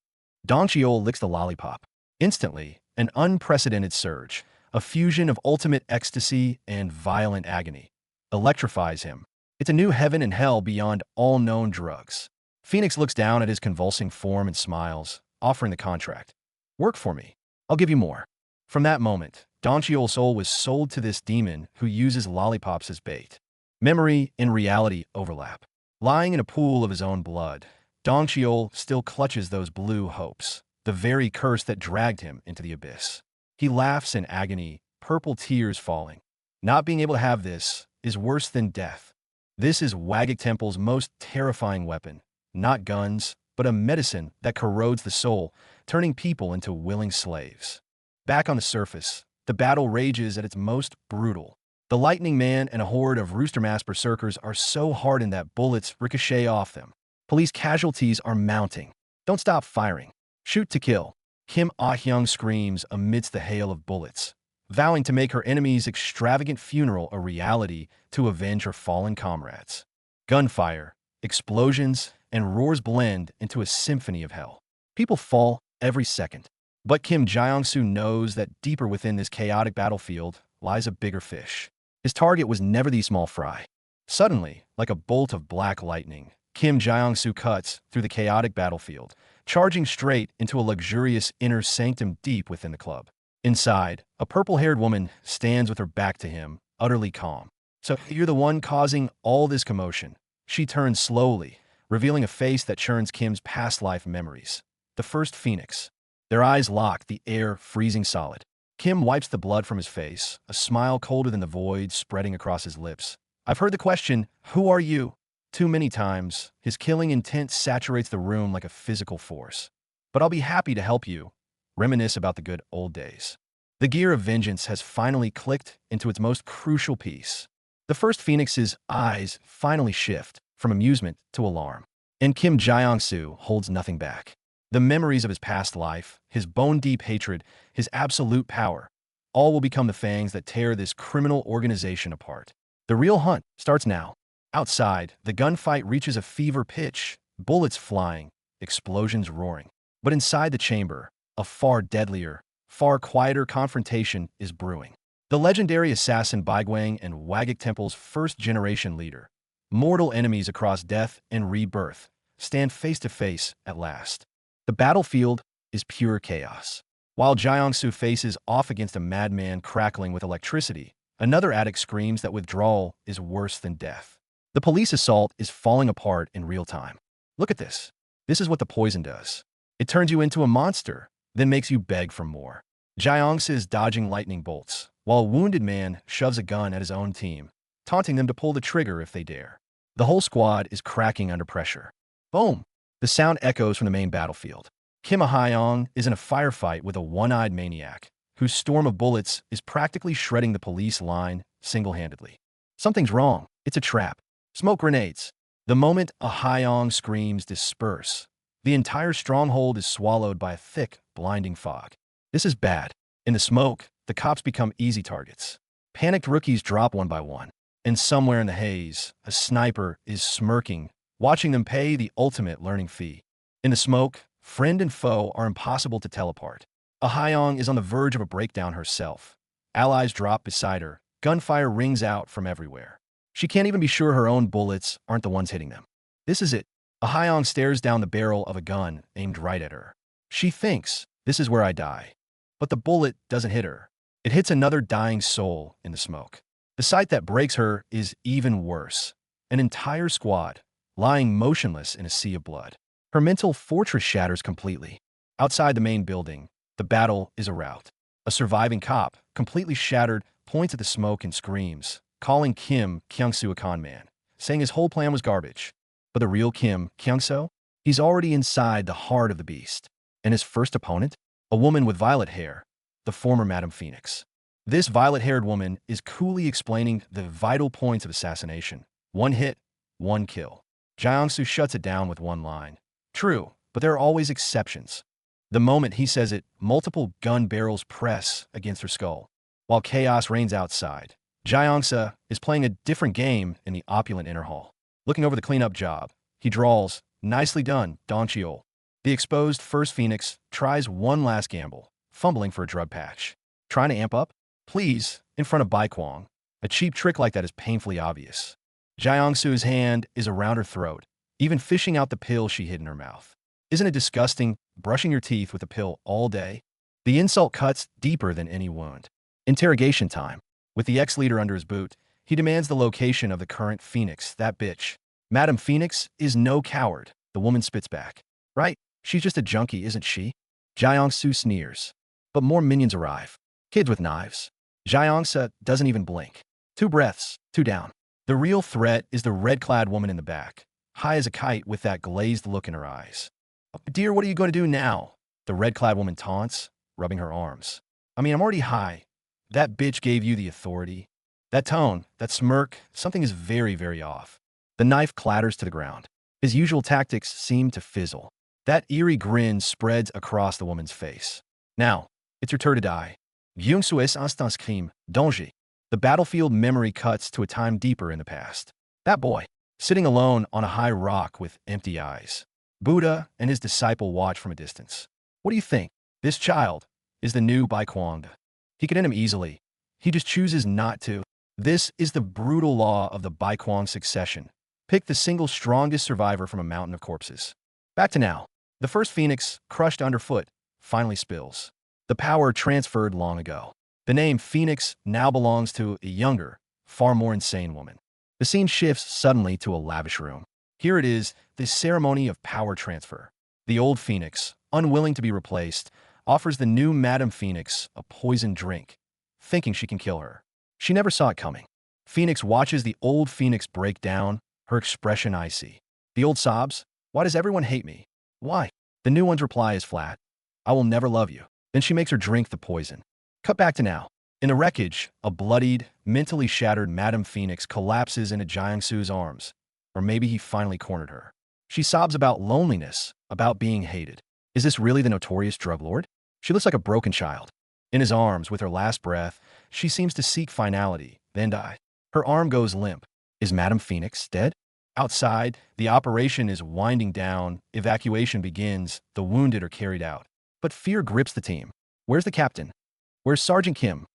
Dong-cheol licks the lollipop. Instantly, an unprecedented surge, a fusion of ultimate ecstasy and violent agony, electrifies him. It's a new heaven and hell beyond all known drugs. Phoenix looks down at his convulsing form and smiles, offering the contract. Work for me. I'll give you more. From that moment, Dong-cheol's soul was sold to this demon who uses lollipops as bait. Memory and reality overlap. Lying in a pool of his own blood, Dong-cheol still clutches those blue hopes, the very curse that dragged him into the abyss. He laughs in agony, purple tears falling. Not being able to have this is worse than death. This is Wagik Temple's most terrifying weapon. Not guns, but a medicine that corrodes the soul, turning people into willing slaves. Back on the surface, the battle rages at its most brutal. The Lightning Man and a horde of Roostermask berserkers are so hardened that bullets ricochet off them. Police casualties are mounting. Don't stop firing. Shoot to kill. Kim Ah-hyung screams amidst the hail of bullets, vowing to make her enemy's extravagant funeral a reality to avenge her fallen comrades. Gunfire, explosions, and roars blend into a symphony of hell. People fall every second. But Kim Gyeongsoo knows that deeper within this chaotic battlefield lies a bigger fish. His target was never the small fry. Suddenly, like a bolt of black lightning, Kim Gyeongsoo cuts through the chaotic battlefield, charging straight into a luxurious inner sanctum deep within the club. Inside, a purple-haired woman stands with her back to him, utterly calm. "So you're the one causing all this commotion." She turns slowly, revealing a face that churns Kim's past life memories. The first Phoenix. Their eyes lock, the air freezing solid. Kim wipes the blood from his face, a smile colder than the void spreading across his lips. "I've heard the question, 'Who are you?' too many times." His killing intent saturates the room like a physical force. "But I'll be happy to help you. Reminisce about the good old days." The gear of vengeance has finally clicked into its most crucial piece. The first Phoenix's eyes finally shift from amusement to alarm. And Kim Gyeongsoo holds nothing back. The memories of his past life, his bone-deep hatred, his absolute power, all will become the fangs that tear this criminal organization apart. The real hunt starts now. Outside, the gunfight reaches a fever pitch, bullets flying, explosions roaring. But inside the chamber, a far deadlier, far quieter confrontation is brewing. The legendary assassin Baigwang and Wagik Temple's first-generation leader, mortal enemies across death and rebirth, stand face to face at last. The battlefield is pure chaos. While Gyeongsoo faces off against a madman crackling with electricity, another addict screams that withdrawal is worse than death. The police assault is falling apart in real time. Look at this. This is what the poison does. It turns you into a monster, then makes you beg for more. Gyeongsoo is dodging lightning bolts, while a wounded man shoves a gun at his own team, taunting them to pull the trigger if they dare. The whole squad is cracking under pressure. Boom! The sound echoes from the main battlefield. Kim Ah-hyung is in a firefight with a one-eyed maniac, whose storm of bullets is practically shredding the police line single-handedly. Something's wrong. It's a trap. Smoke grenades. The moment Ah-hyung screams disperse, the entire stronghold is swallowed by a thick, blinding fog. This is bad. In the smoke, the cops become easy targets. Panicked rookies drop one by one. And somewhere in the haze, a sniper is smirking, watching them pay the ultimate learning fee. In the smoke, friend and foe are impossible to tell apart. Ah-hyung is on the verge of a breakdown herself. Allies drop beside her. Gunfire rings out from everywhere. She can't even be sure her own bullets aren't the ones hitting them. This is it. Ah-hyung stares down the barrel of a gun aimed right at her. She thinks, "This is where I die." But the bullet doesn't hit her. It hits another dying soul in the smoke. The sight that breaks her is even worse. An entire squad, lying motionless in a sea of blood. Her mental fortress shatters completely. Outside the main building, the battle is a rout. A surviving cop, completely shattered, points at the smoke and screams, calling Kim Gyeongsoo a con man, saying his whole plan was garbage. But the real Kim Gyeongsoo? He's already inside the heart of the beast. And his first opponent? A woman with violet hair, the former Madam Phoenix. This violet-haired woman is coolly explaining the vital points of assassination. One hit, one kill. Gyeongsoo shuts it down with one line. True, but there are always exceptions. The moment he says it, multiple gun barrels press against her skull. While chaos reigns outside, Gyeongsoo is playing a different game in the opulent inner hall. Looking over the cleanup job, he drawls, "Nicely done, Don Cheol." The exposed first Phoenix tries one last gamble, fumbling for a drug patch. Trying to amp up? Please, in front of Baigwang. A cheap trick like that is painfully obvious. Gyeongsoo's hand is around her throat, even fishing out the pill she hid in her mouth. Isn't it disgusting, brushing your teeth with a pill all day? The insult cuts deeper than any wound. Interrogation time. With the ex-leader under his boot, he demands the location of the current Phoenix, that bitch. Madam Phoenix is no coward, the woman spits back. Right, she's just a junkie, isn't she? Gyeongsoo sneers. But more minions arrive. Kids with knives. Gyeongsoo doesn't even blink. 2 breaths, 2 down. The real threat is the red-clad woman in the back, high as a kite with that glazed look in her eyes. "Dear, what are you going to do now?" The red-clad woman taunts, rubbing her arms. "I mean, I'm already high. That bitch gave you the authority." That tone, that smirk, something is very, very off. The knife clatters to the ground. His usual tactics seem to fizzle. That eerie grin spreads across the woman's face. Now, it's your turn to die. Gyeongsoo est instant crime, danger. The battlefield memory cuts to a time deeper in the past. That boy, sitting alone on a high rock with empty eyes. Buddha and his disciple watch from a distance. What do you think? This child is the new Bai Kwang. He could end him easily. He just chooses not to. This is the brutal law of the Bai Kwang succession. Pick the single strongest survivor from a mountain of corpses. Back to now. The first phoenix, crushed underfoot, finally spills. The power transferred long ago. The name Phoenix now belongs to a younger, far more insane woman. The scene shifts suddenly to a lavish room. Here it is, this ceremony of power transfer. The old Phoenix, unwilling to be replaced, offers the new Madam Phoenix a poisoned drink, thinking she can kill her. She never saw it coming. Phoenix watches the old Phoenix break down, her expression icy. The old sobs, "Why does everyone hate me? Why?" The new one's reply is flat, "I will never love you." Then she makes her drink the poison. Cut back to now. In the wreckage, a bloodied, mentally shattered Madam Phoenix collapses into Gyeongsoo's arms. Or maybe he finally cornered her. She sobs about loneliness, about being hated. Is this really the notorious drug lord? She looks like a broken child. In his arms, with her last breath, she seems to seek finality, then die. Her arm goes limp. Is Madam Phoenix dead? Outside, the operation is winding down, evacuation begins, the wounded are carried out. But fear grips the team. Where's the captain? Where's Sergeant Kim?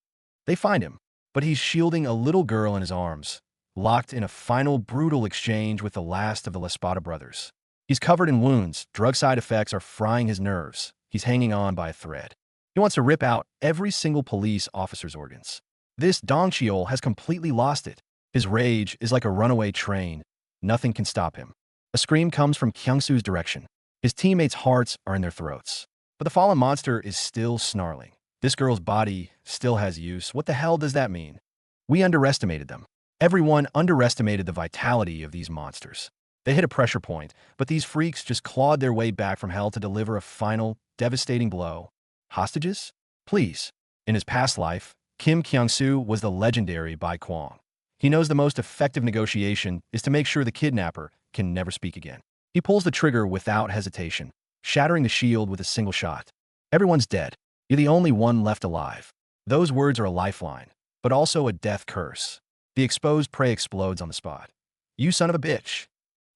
They find him, but he's shielding a little girl in his arms, locked in a final brutal exchange with the last of the Lespada brothers. He's covered in wounds, drug side effects are frying his nerves. He's hanging on by a thread. He wants to rip out every single police officer's organs. This Dong Cheol has completely lost it. His rage is like a runaway train. Nothing can stop him. A scream comes from Gyeongsoo's direction. His teammates' hearts are in their throats. But the fallen monster is still snarling. This girl's body still has use. What the hell does that mean? We underestimated them. Everyone underestimated the vitality of these monsters. They hit a pressure point, but these freaks just clawed their way back from hell to deliver a final, devastating blow. Hostages? Please. In his past life, Kim Gyeongsoo was the legendary Bai Kwang. He knows the most effective negotiation is to make sure the kidnapper can never speak again. He pulls the trigger without hesitation, shattering the shield with a single shot. Everyone's dead. You're the only one left alive. Those words are a lifeline, but also a death curse. The exposed prey explodes on the spot. You son of a bitch.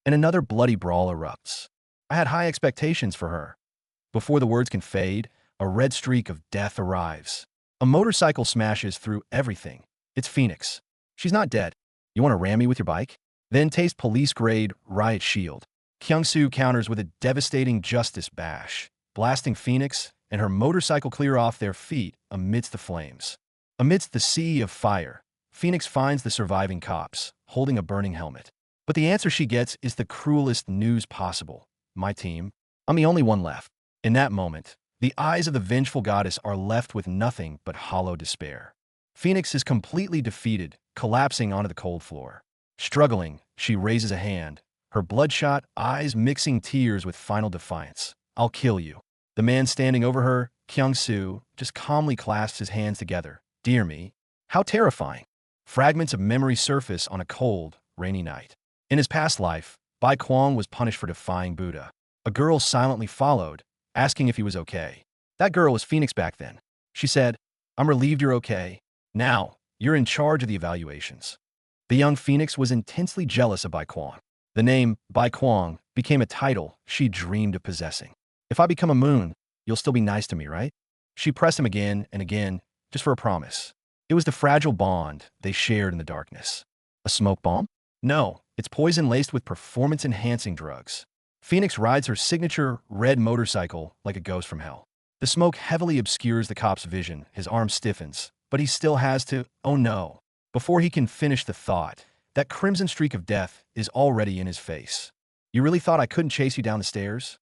And another bloody brawl erupts. I had high expectations for her. Before the words can fade, a red streak of death arrives. A motorcycle smashes through everything. It's Phoenix. She's not dead. You want to ram me with your bike? Then taste police-grade riot shield. Gyeongsoo counters with a devastating justice bash, blasting Phoenix and her motorcycle clear off their feet amidst the flames. Amidst the sea of fire, Phoenix finds the surviving cops, holding a burning helmet. But the answer she gets is the cruelest news possible. My team, I'm the only one left. In that moment, the eyes of the vengeful goddess are left with nothing but hollow despair. Phoenix is completely defeated, collapsing onto the cold floor. Struggling, she raises a hand, her bloodshot eyes mixing tears with final defiance. I'll kill you. The man standing over her, Gyeongsoo, just calmly clasps his hands together. Dear me, how terrifying. Fragments of memory surface on a cold, rainy night. In his past life, Bai Kwang was punished for defying Buddha. A girl silently followed, asking if he was okay. That girl was Phoenix back then. She said, I'm relieved you're okay. Now, you're in charge of the evaluations. The young Phoenix was intensely jealous of Bai Kwang. The name Bai Kwang became a title she dreamed of possessing. If I become a moon, you'll still be nice to me, right? She pressed him again and again, just for a promise. It was the fragile bond they shared in the darkness. A smoke bomb? No, it's poison laced with performance-enhancing drugs. Phoenix rides her signature red motorcycle like a ghost from hell. The smoke heavily obscures the cop's vision, his arm stiffens, but he still has to, oh no. Before he can finish the thought, that crimson streak of death is already in his face. You really thought I couldn't chase you down the stairs?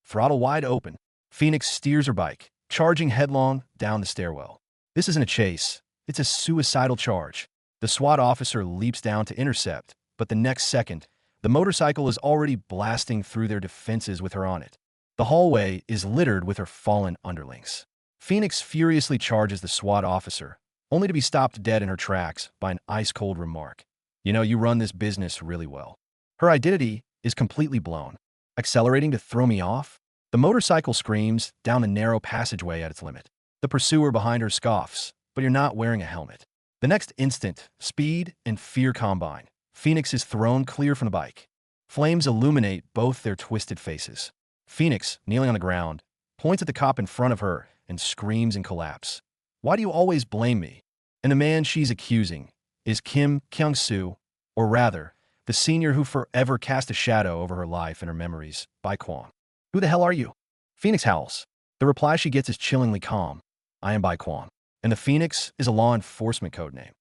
Throttle wide open, Phoenix steers her bike, charging headlong down the stairwell. This isn't a chase, it's a suicidal charge. The SWAT officer leaps down to intercept, but the next second, the motorcycle is already blasting through their defenses with her on it. The hallway is littered with her fallen underlings. Phoenix furiously charges the SWAT officer, only to be stopped dead in her tracks by an ice-cold remark. You know, you run this business really well. Her identity is completely blown. Accelerating to throw me off? The motorcycle screams down the narrow passageway at its limit. The pursuer behind her scoffs, but you're not wearing a helmet. The next instant, speed and fear combine. Phoenix is thrown clear from the bike. Flames illuminate both their twisted faces. Phoenix, kneeling on the ground, points at the cop in front of her and screams in collapse. Why do you always blame me? And the man she's accusing is Gyeongsoo, or rather, the senior who forever cast a shadow over her life and her memories, Bai Kwon. Who the hell are you? Phoenix howls. The reply she gets is chillingly calm. I am Bai Kwon. And the Phoenix is a law enforcement code name.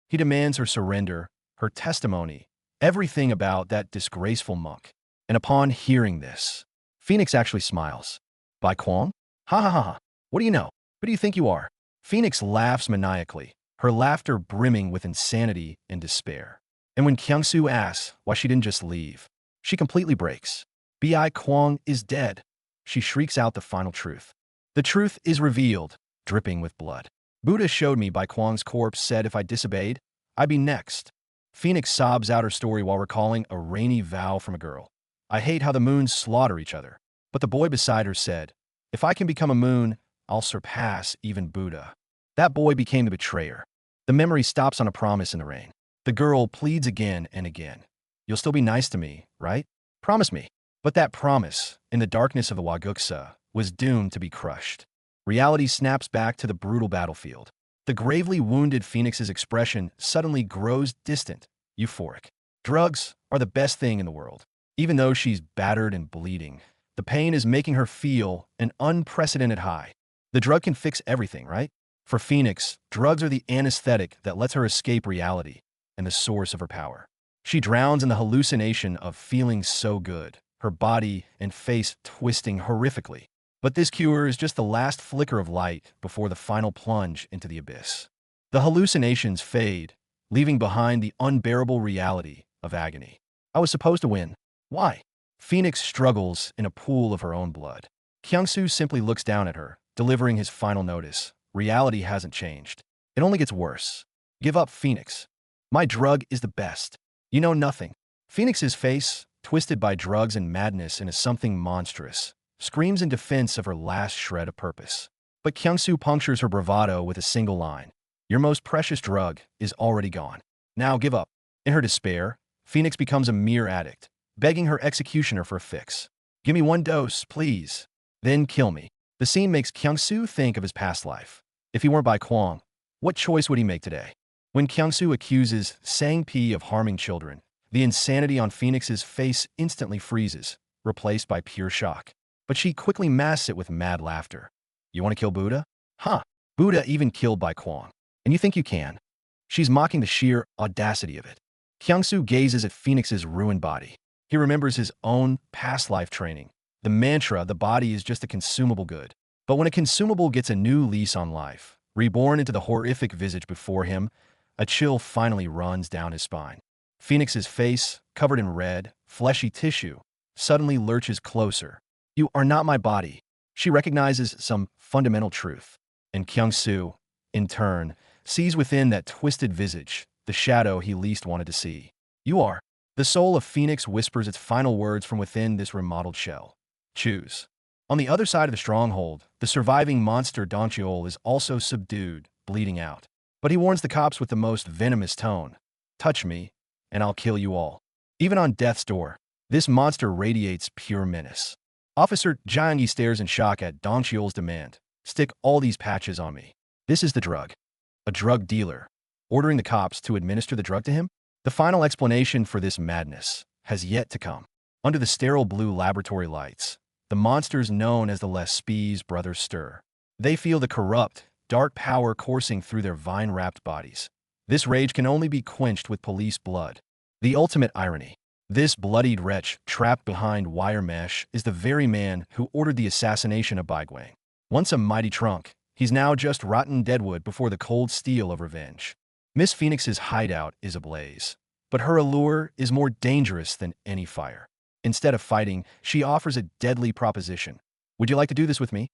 He demands her surrender, her testimony, everything about that disgraceful monk. And upon hearing this, Phoenix actually smiles. Bai Kwon? Ha ha ha ha. What do you know? Who do you think you are? Phoenix laughs maniacally, her laughter brimming with insanity and despair. And when Gyeongsoo asks why she didn't just leave, she completely breaks. Bai Kwon is dead. She shrieks out the final truth. The truth is revealed, dripping with blood. Buddha showed me Bai Kwon's corpse, said if I disobeyed, I'd be next. Phoenix sobs out her story while recalling a rainy vow from a girl. I hate how the moons slaughter each other. But the boy beside her said, if I can become a moon, I'll surpass even Buddha. That boy became the betrayer. The memory stops on a promise in the rain. The girl pleads again and again. You'll still be nice to me, right? Promise me. But that promise, in the darkness of the Waguksa, was doomed to be crushed. Reality snaps back to the brutal battlefield. The gravely wounded Phoenix's expression suddenly grows distant, euphoric. Drugs are the best thing in the world. Even though she's battered and bleeding, the pain is making her feel an unprecedented high. The drug can fix everything, right? For Phoenix, drugs are the anesthetic that lets her escape reality and the source of her power. She drowns in the hallucination of feeling so good, her body and face twisting horrifically. But this cure is just the last flicker of light before the final plunge into the abyss. The hallucinations fade, leaving behind the unbearable reality of agony. I was supposed to win. Why? Phoenix struggles in a pool of her own blood. Gyeongsoo simply looks down at her, delivering his final notice. Reality hasn't changed. It only gets worse. Give up, Phoenix. My drug is the best. You know nothing. Phoenix's face, twisted by drugs and madness into something monstrous, screams in defense of her last shred of purpose. But Gyeongsoo punctures her bravado with a single line. Your most precious drug is already gone. Now give up. In her despair, Phoenix becomes a mere addict, begging her executioner for a fix. Give me one dose, please. Then kill me. The scene makes Gyeongsoo think of his past life. If he weren't Bai Kwon, what choice would he make today? When Gyeongsoo accuses Sang-Pi of harming children, the insanity on Phoenix's face instantly freezes, replaced by pure shock. But she quickly masks it with mad laughter. You want to kill Buddha? Huh. Buddha even killed Bai Kwon. And you think you can? She's mocking the sheer audacity of it. Gyeongsoo gazes at Phoenix's ruined body. He remembers his own past life training. The mantra, the body is just a consumable good. But when a consumable gets a new lease on life, reborn into the horrific visage before him, a chill finally runs down his spine. Phoenix's face, covered in red, fleshy tissue, suddenly lurches closer. You are not my body. She recognizes some fundamental truth. And Gyeongsoo, in turn, sees within that twisted visage the shadow he least wanted to see. You are. The soul of Phoenix whispers its final words from within this remodeled shell. Choose. On the other side of the stronghold, the surviving monster Doncheol is also subdued, bleeding out. But he warns the cops with the most venomous tone. Touch me, and I'll kill you all. Even on death's door, this monster radiates pure menace. Officer Jiang Yi stares in shock at Doncheol's demand. Stick all these patches on me. This is the drug. A drug dealer. Ordering the cops to administer the drug to him? The final explanation for this madness has yet to come. Under the sterile blue laboratory lights, the monsters known as the Les Spies brothers stir. They feel the corrupt, dark power coursing through their vine-wrapped bodies. This rage can only be quenched with police blood. The ultimate irony. This bloodied wretch, trapped behind wire mesh, is the very man who ordered the assassination of Bai Kwon. Once a mighty trunk, he's now just rotten deadwood before the cold steel of revenge. Miss Phoenix's hideout is ablaze, but her allure is more dangerous than any fire. Instead of fighting, she offers a deadly proposition. Would you like to do this with me?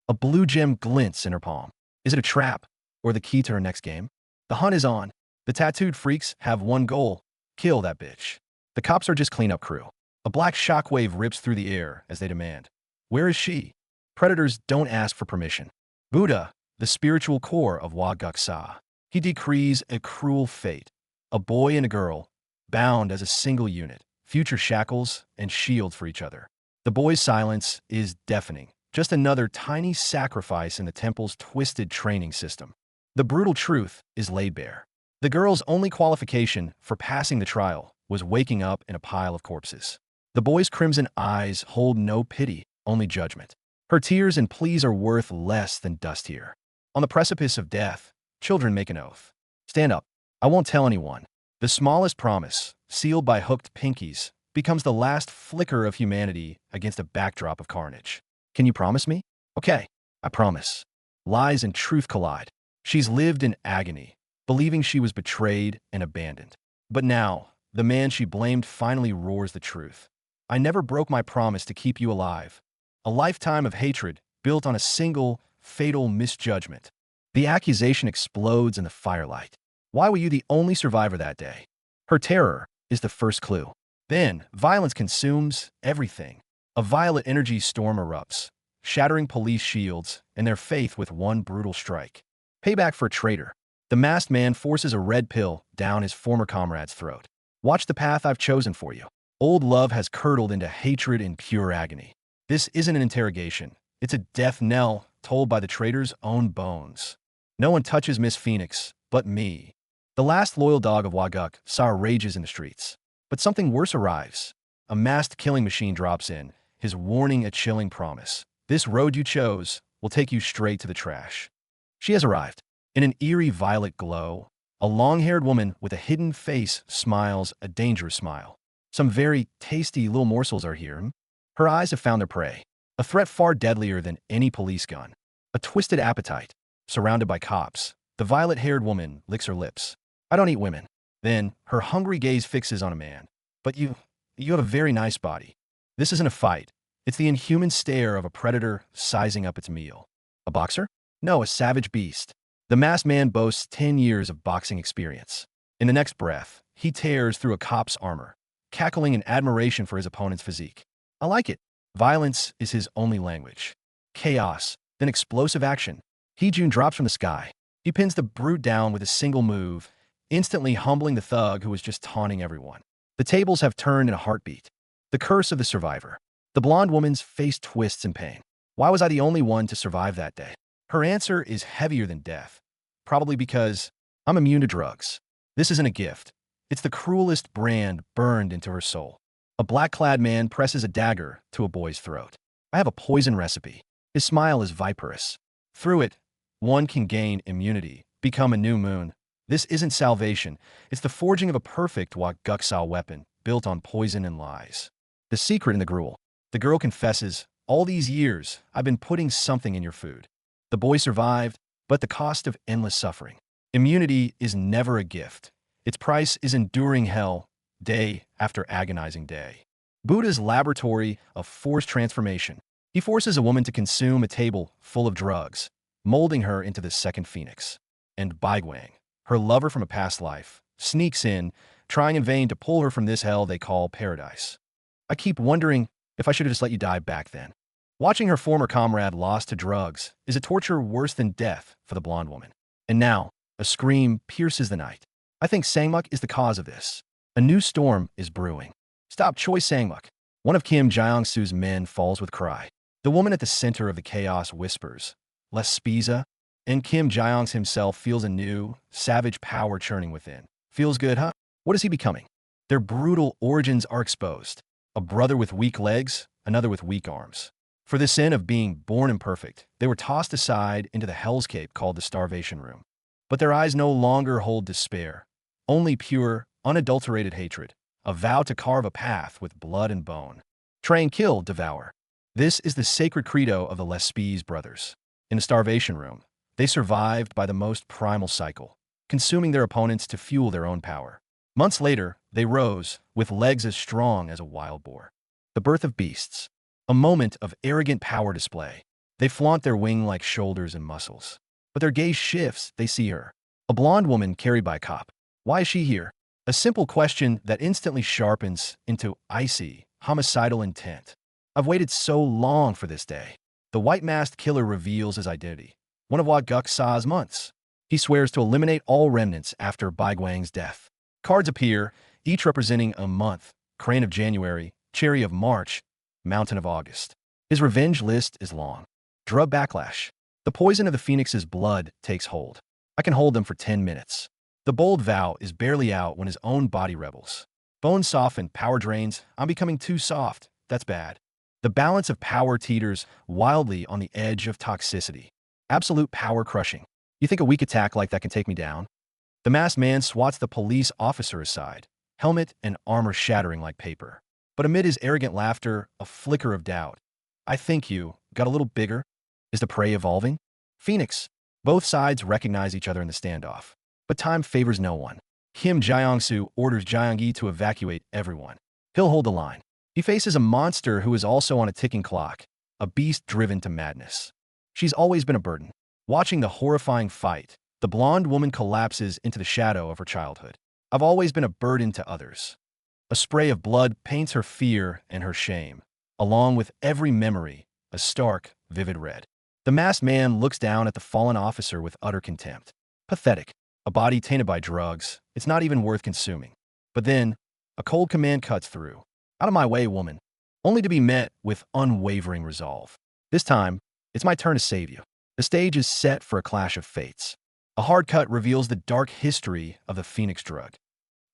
A blue gem glints in her palm. Is it a trap, or the key to her next game? The hunt is on. The tattooed freaks have one goal: kill that bitch. The cops are just cleanup crew. A black shockwave rips through the air as they demand. Where is she? Predators don't ask for permission. Buddha, the spiritual core of Gyeongsoo. He decrees a cruel fate. A boy and a girl, bound as a single unit, future shackles and shields for each other. The boy's silence is deafening, just another tiny sacrifice in the temple's twisted training system. The brutal truth is laid bare. The girl's only qualification for passing the trial was waking up in a pile of corpses. The boy's crimson eyes hold no pity, only judgment. Her tears and pleas are worth less than dust here. On the precipice of death, children make an oath. Stand up. I won't tell anyone. The smallest promise, sealed by hooked pinkies, becomes the last flicker of humanity against a backdrop of carnage. Can you promise me? Okay, I promise. Lies and truth collide. She's lived in agony, believing she was betrayed and abandoned. But now, the man she blamed finally roars the truth. I never broke my promise to keep you alive. A lifetime of hatred built on a single, fatal misjudgment. The accusation explodes in the firelight. Why were you the only survivor that day? Her terror is the first clue. Then, violence consumes everything. A violet energy storm erupts, shattering police shields and their faith with one brutal strike. Payback for a traitor. The masked man forces a red pill down his former comrade's throat. Watch the path I've chosen for you. Old love has curdled into hatred in pure agony. This isn't an interrogation. It's a death knell tolled by the traitor's own bones. No one touches Miss Phoenix but me. The last loyal dog of Gyeongsoo rages in the streets. But something worse arrives. A masked killing machine drops in, his warning a chilling promise. This road you chose will take you straight to the trash. She has arrived. In an eerie violet glow, a long-haired woman with a hidden face smiles a dangerous smile. Some very tasty little morsels are here. Her eyes have found their prey. A threat far deadlier than any police gun. A twisted appetite. Surrounded by cops, the violet-haired woman licks her lips. I don't eat women. Then, her hungry gaze fixes on a man. But you have a very nice body. This isn't a fight. It's the inhuman stare of a predator sizing up its meal. A boxer? No, a savage beast. The masked man boasts 10 years of boxing experience. In the next breath, he tears through a cop's armor, cackling in admiration for his opponent's physique. I like it. Violence is his only language. Chaos, then explosive action. Heejun drops from the sky. He pins the brute down with a single move, instantly humbling the thug who was just taunting everyone. The tables have turned in a heartbeat. The curse of the survivor. The blonde woman's face twists in pain. Why was I the only one to survive that day? Her answer is heavier than death. Probably because I'm immune to drugs. This isn't a gift. It's the cruelest brand burned into her soul. A black-clad man presses a dagger to a boy's throat. I have a poison recipe. His smile is viperous. Through it, one can gain immunity, become a new moon. This isn't salvation. It's the forging of a perfect Gyeongsoo weapon built on poison and lies. The secret in the gruel. The girl confesses, all these years, I've been putting something in your food. The boy survived, but the cost of endless suffering. Immunity is never a gift. Its price is enduring hell, day after agonizing day. Buddha's laboratory of forced transformation. He forces a woman to consume a table full of drugs, molding her into the second phoenix. And Baigwang, her lover from a past life, sneaks in, trying in vain to pull her from this hell they call paradise. I keep wondering if I should have just let you die back then. Watching her former comrade lost to drugs is a torture worse than death for the blonde woman. And now, a scream pierces the night. I think Sangmuk is the cause of this. A new storm is brewing. Stop Choi Sangmuk. One of Kim Gyeongsoo's men falls with cry. The woman at the center of the chaos whispers, "Less Spiza," and Kim Gyeongs himself feels a new, savage power churning within. Feels good, huh? What is he becoming? Their brutal origins are exposed. A brother with weak legs, another with weak arms. For the sin of being born imperfect, they were tossed aside into the hellscape called the starvation room. But their eyes no longer hold despair, only pure, unadulterated hatred, a vow to carve a path with blood and bone. Train, kill, devour. This is the sacred credo of the Lespies brothers. In the starvation room, they survived by the most primal cycle, consuming their opponents to fuel their own power. Months later, they rose, with legs as strong as a wild boar. The birth of beasts. A moment of arrogant power display. They flaunt their wing-like shoulders and muscles. But their gaze shifts, they see her. A blonde woman carried by a cop. Why is she here? A simple question that instantly sharpens into icy, homicidal intent. I've waited so long for this day. The white-masked killer reveals his identity. One of Gyeongsoo's months. He swears to eliminate all remnants after Baigwang's death. Cards appear, each representing a month: Crane of January, Cherry of March, Mountain of August. His revenge list is long. Drug backlash. The poison of the phoenix's blood takes hold. I can hold them for 10 minutes. The bold vow is barely out when his own body rebels. Bones soften, power drains. I'm becoming too soft. That's bad. The balance of power teeters wildly on the edge of toxicity. Absolute power crushing. You think a weak attack like that can take me down? The masked man swats the police officer aside, helmet and armor shattering like paper. But amid his arrogant laughter, a flicker of doubt. I think you got a little bigger? Is the prey evolving? Phoenix. Both sides recognize each other in the standoff. But time favors no one. Gyeongsoo orders Gyeonggi to evacuate everyone. He'll hold the line. He faces a monster who is also on a ticking clock, a beast driven to madness. She's always been a burden. Watching the horrifying fight, the blonde woman collapses into the shadow of her childhood. I've always been a burden to others. A spray of blood paints her fear and her shame, along with every memory, a stark, vivid red. The masked man looks down at the fallen officer with utter contempt. Pathetic. A body tainted by drugs. It's not even worth consuming. But then, a cold command cuts through. Out of my way, woman. Only to be met with unwavering resolve. This time, it's my turn to save you. The stage is set for a clash of fates. A hard cut reveals the dark history of the Phoenix drug.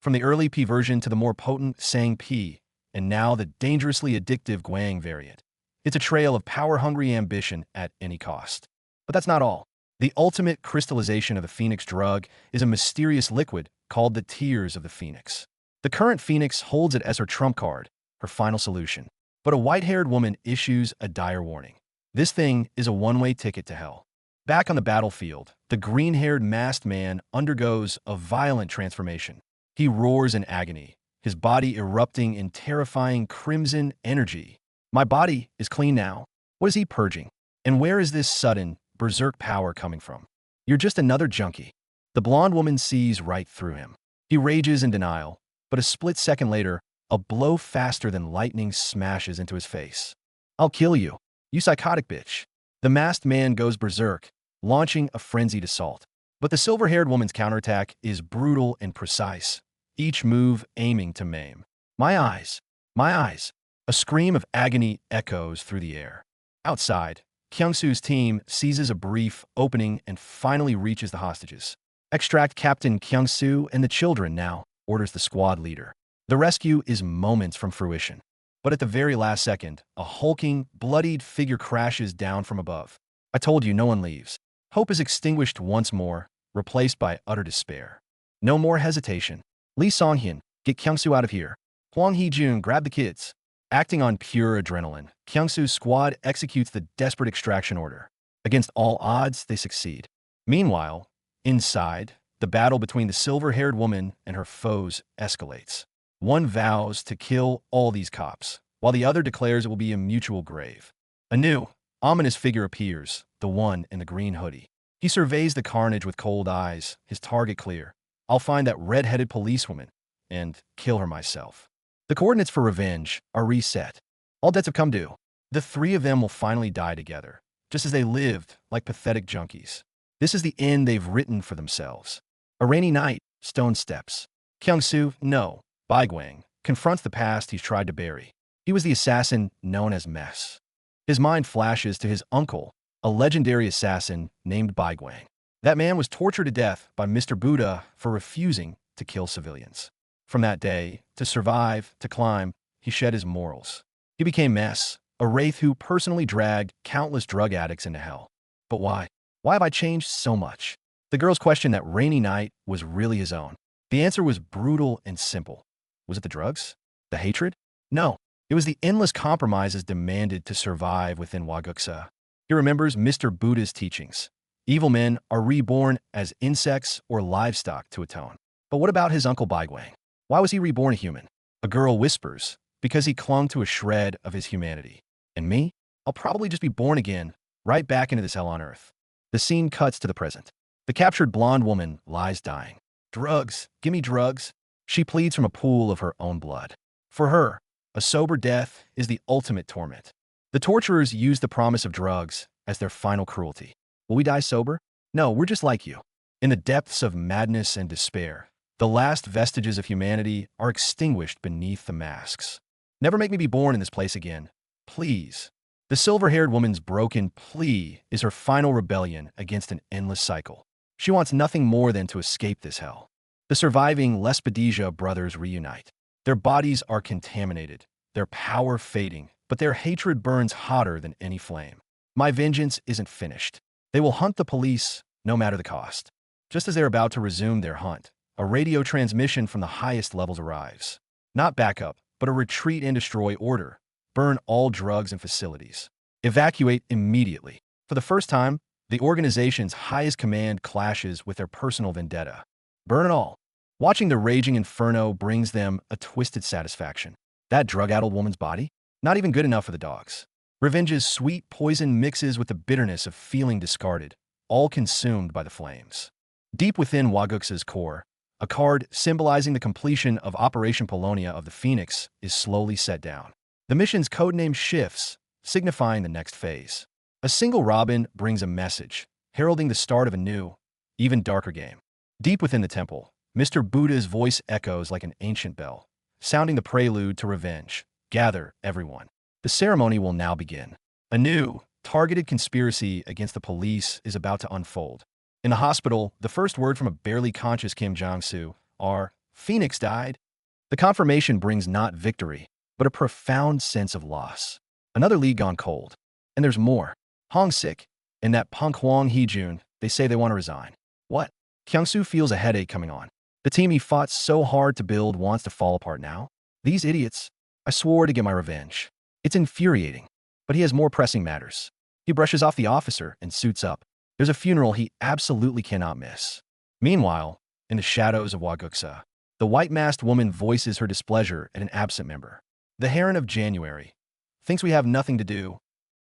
From the early P version to the more potent Sang P, and now the dangerously addictive Gwang variant. It's a trail of power-hungry ambition at any cost. But that's not all. The ultimate crystallization of the Phoenix drug is a mysterious liquid called the Tears of the Phoenix. The current Phoenix holds it as her trump card, her final solution. But a white-haired woman issues a dire warning. This thing is a one-way ticket to hell. Back on the battlefield, the green-haired masked man undergoes a violent transformation. He roars in agony, his body erupting in terrifying crimson energy. My body is clean now. What is he purging? And where is this sudden, berserk power coming from? You're just another junkie. The blonde woman sees right through him. He rages in denial, but a split second later, a blow faster than lightning smashes into his face. I'll kill you, you psychotic bitch. The masked man goes berserk, launching a frenzied assault. But the silver-haired woman's counterattack is brutal and precise, each move aiming to maim. My eyes, my eyes. A scream of agony echoes through the air. Outside, Gyeongsoo's team seizes a brief opening and finally reaches the hostages. Extract Captain Gyeongsoo and the children now, orders the squad leader. The rescue is moments from fruition. But at the very last second, a hulking, bloodied figure crashes down from above. I told you no one leaves. Hope is extinguished once more, replaced by utter despair. No more hesitation. Lee Songhyun, get Gyeongsoo out of here. Hwang Hee-jun, grab the kids. Acting on pure adrenaline, Gyeongsoo's squad executes the desperate extraction order. Against all odds, they succeed. Meanwhile, inside, the battle between the silver-haired woman and her foes escalates. One vows to kill all these cops, while the other declares it will be a mutual grave. A new, ominous figure appears, the one in the green hoodie. He surveys the carnage with cold eyes, his target clear. I'll find that red-headed policewoman and kill her myself. The coordinates for revenge are reset. All debts have come due. The three of them will finally die together, just as they lived like pathetic junkies. This is the end they've written for themselves. A rainy night, stone steps. Gyeongsoo, no, Baigwang, confronts the past he's tried to bury. He was the assassin known as Mess. His mind flashes to his uncle, a legendary assassin named Baigwang. That man was tortured to death by Mr. Buddha for refusing to kill civilians. From that day, to survive, to climb, he shed his morals. He became Mess, a wraith who personally dragged countless drug addicts into hell. But why? Why have I changed so much? The girl's question that rainy night was really his own. The answer was brutal and simple. Was it the drugs? The hatred? No. It was the endless compromises demanded to survive within Gyeongsoo. He remembers Mr. Buddha's teachings. Evil men are reborn as insects or livestock to atone. But what about his uncle Baigwang? Why was he reborn a human? A girl whispers, because he clung to a shred of his humanity. And me? I'll probably just be born again, right back into this hell on earth. The scene cuts to the present. The captured blonde woman lies dying. Drugs, gimme drugs. She pleads from a pool of her own blood. For her, A sober death is the ultimate torment. The torturers use the promise of drugs as their final cruelty. Will we die sober? No, we're just like you. In the depths of madness and despair, the last vestiges of humanity are extinguished beneath the masks. Never make me be born in this place again. Please. The silver-haired woman's broken plea is her final rebellion against an endless cycle. She wants nothing more than to escape this hell. The surviving Lespedesia brothers reunite. Their bodies are contaminated, their power fading, but their hatred burns hotter than any flame. My vengeance isn't finished. They will hunt the police, no matter the cost. Just as they're about to resume their hunt, a radio transmission from the highest levels arrives. Not backup, but a retreat and destroy order. Burn all drugs and facilities. Evacuate immediately. For the first time, the organization's highest command clashes with their personal vendetta. Burn it all. Watching the raging inferno brings them a twisted satisfaction. That drug-addled woman's body? Not even good enough for the dogs. Revenge's sweet poison mixes with the bitterness of feeling discarded, all consumed by the flames. Deep within Hwaguksa's core, a card symbolizing the completion of Operation Polonia of the Phoenix is slowly set down. The mission's codename shifts, signifying the next phase. A single robin brings a message, heralding the start of a new, even darker game. Deep within the temple, Mr. Buddha's voice echoes like an ancient bell, sounding the prelude to revenge. Gather, everyone. The ceremony will now begin. A new, targeted conspiracy against the police is about to unfold. In the hospital, the first word from a barely conscious Kim Gyeongsoo are, "Phoenix died." The confirmation brings not victory, but a profound sense of loss. Another lead gone cold. And there's more. Hong's sick. And that punk Hwang Hee-jun, they say they want to resign. What? Gyeongsoo feels a headache coming on. The team he fought so hard to build wants to fall apart now? These idiots. I swore to get my revenge. It's infuriating. But he has more pressing matters. He brushes off the officer and suits up. There's a funeral he absolutely cannot miss. Meanwhile, in the shadows of Hwaguksa, the white-masked woman voices her displeasure at an absent member. The Heron of January thinks we have nothing to do.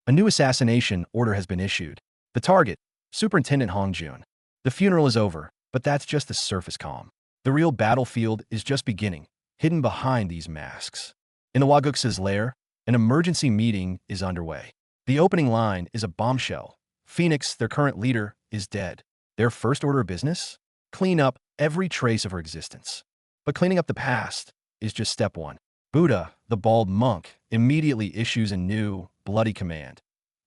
A new assassination order has been issued. The target, Superintendent Hong Jun. The funeral is over, but that's just the surface calm. The real battlefield is just beginning, hidden behind these masks. In the Hwaguksa's lair, an emergency meeting is underway. The opening line is a bombshell. Phoenix, their current leader, is dead. Their first order of business? Clean up every trace of her existence. But cleaning up the past is just step one. Buddha, the bald monk, immediately issues a new, bloody command.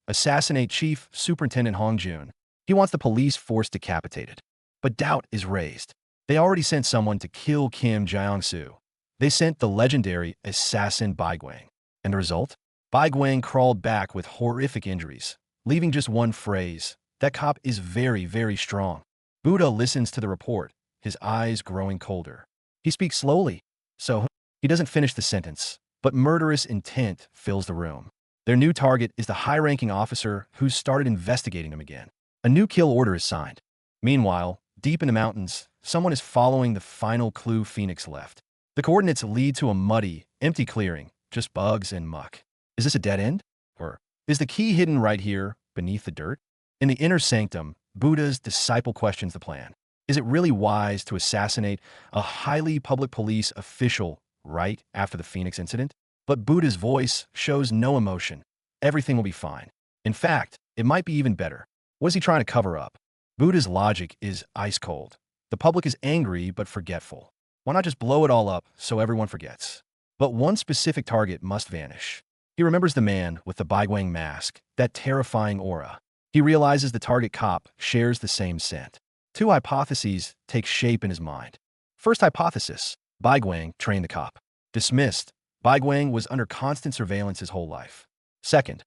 Assassinate Chief Superintendent Hong Jun. He wants the police force decapitated. But doubt is raised. They already sent someone to kill Kim Gyeongsoo. They sent the legendary assassin Bai Gwang. And the result? Bai Gwang crawled back with horrific injuries, leaving just one phrase. That cop is very, very strong. Buddha listens to the report, his eyes growing colder. He speaks slowly, so he doesn't finish the sentence, but murderous intent fills the room. Their new target is the high-ranking officer who's started investigating them again. A new kill order is signed. Meanwhile, deep in the mountains, someone is following the final clue Phoenix left. The coordinates lead to a muddy, empty clearing, just bugs and muck. Is this a dead end? Or is the key hidden right here, beneath the dirt? In the inner sanctum, Buddha's disciple questions the plan. Is it really wise to assassinate a highly public police official right after the Phoenix incident? But Buddha's voice shows no emotion. Everything will be fine. In fact, it might be even better. What is he trying to cover up? Buddha's logic is ice cold. The public is angry but forgetful. Why not just blow it all up so everyone forgets? But one specific target must vanish. He remembers the man with the Bai Gwang mask, that terrifying aura. He realizes the target cop shares the same scent. Two hypotheses take shape in his mind. First hypothesis, Bai Gwang trained the cop. Dismissed, Bai Gwang was under constant surveillance his whole life. Second,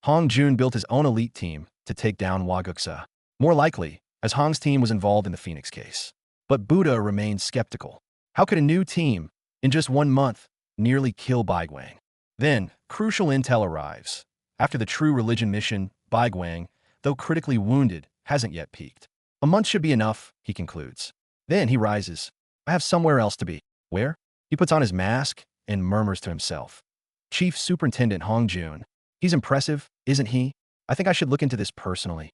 Hong Jun built his own elite team to take down Hwaguksa. More likely, as Hong's team was involved in the Phoenix case. But Buddha remained skeptical. How could a new team, in just 1 month, nearly kill Bai Gwang? Then, crucial intel arrives. After the True Religion mission, Bai Gwang, though critically wounded, hasn't yet peaked. A month should be enough, he concludes. Then he rises. I have somewhere else to be. Where? He puts on his mask and murmurs to himself. Chief Superintendent Hong Jun. He's impressive, isn't he? I think I should look into this personally.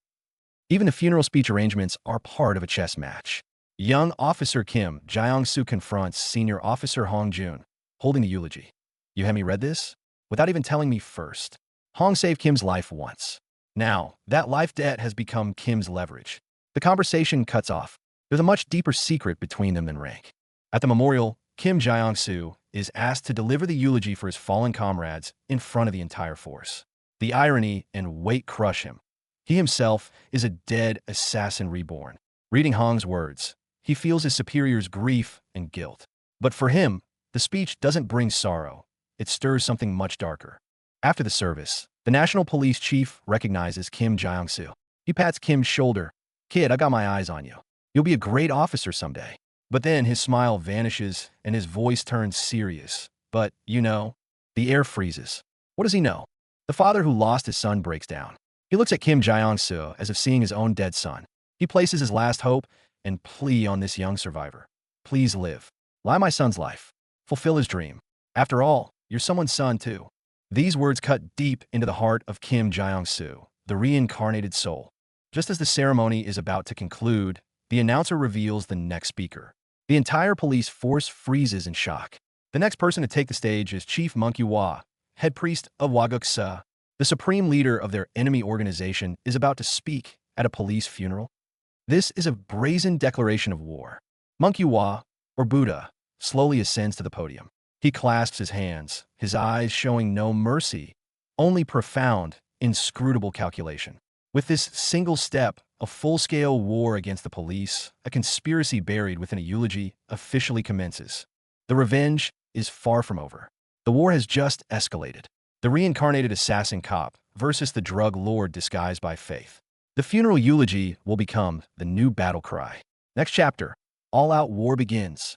Even the funeral speech arrangements are part of a chess match. Young Officer Kim Gyeongsoo confronts Senior Officer Hong Jun, holding the eulogy. You had me read this? Without even telling me first. Hong saved Kim's life once. Now, that life debt has become Kim's leverage. The conversation cuts off. There's a much deeper secret between them than rank. At the memorial, Kim Gyeongsoo is asked to deliver the eulogy for his fallen comrades in front of the entire force. The irony and weight crush him. He himself is a dead assassin reborn. Reading Hong's words, he feels his superior's grief and guilt. But for him, the speech doesn't bring sorrow. It stirs something much darker. After the service, the national police chief recognizes Kim Gyeongsoo. He pats Kim's shoulder. "Kid, I got my eyes on you. You'll be a great officer someday." But then his smile vanishes and his voice turns serious. But, the air freezes. What does he know? The father who lost his son breaks down. He looks at Kim Gyeongsoo as if seeing his own dead son. He places his last hope and plea on this young survivor. "Please live. Lie my son's life. Fulfill his dream. After all, you're someone's son too." These words cut deep into the heart of Kim Gyeongsoo, the reincarnated soul. Just as the ceremony is about to conclude, the announcer reveals the next speaker. The entire police force freezes in shock. The next person to take the stage is Chief manhwa, head priest of Gyeongsoo. The supreme leader of their enemy organization is about to speak at a police funeral. This is a brazen declaration of war. Manhwa, or Buddha, slowly ascends to the podium. He clasps his hands, his eyes showing no mercy, only profound, inscrutable calculation. With this single step, a full-scale war against the police, a conspiracy buried within a eulogy, officially commences. The revenge is far from over. The war has just escalated. The reincarnated assassin cop versus the drug lord disguised by faith. The funeral eulogy will become the new battle cry. Next chapter, all-out war begins.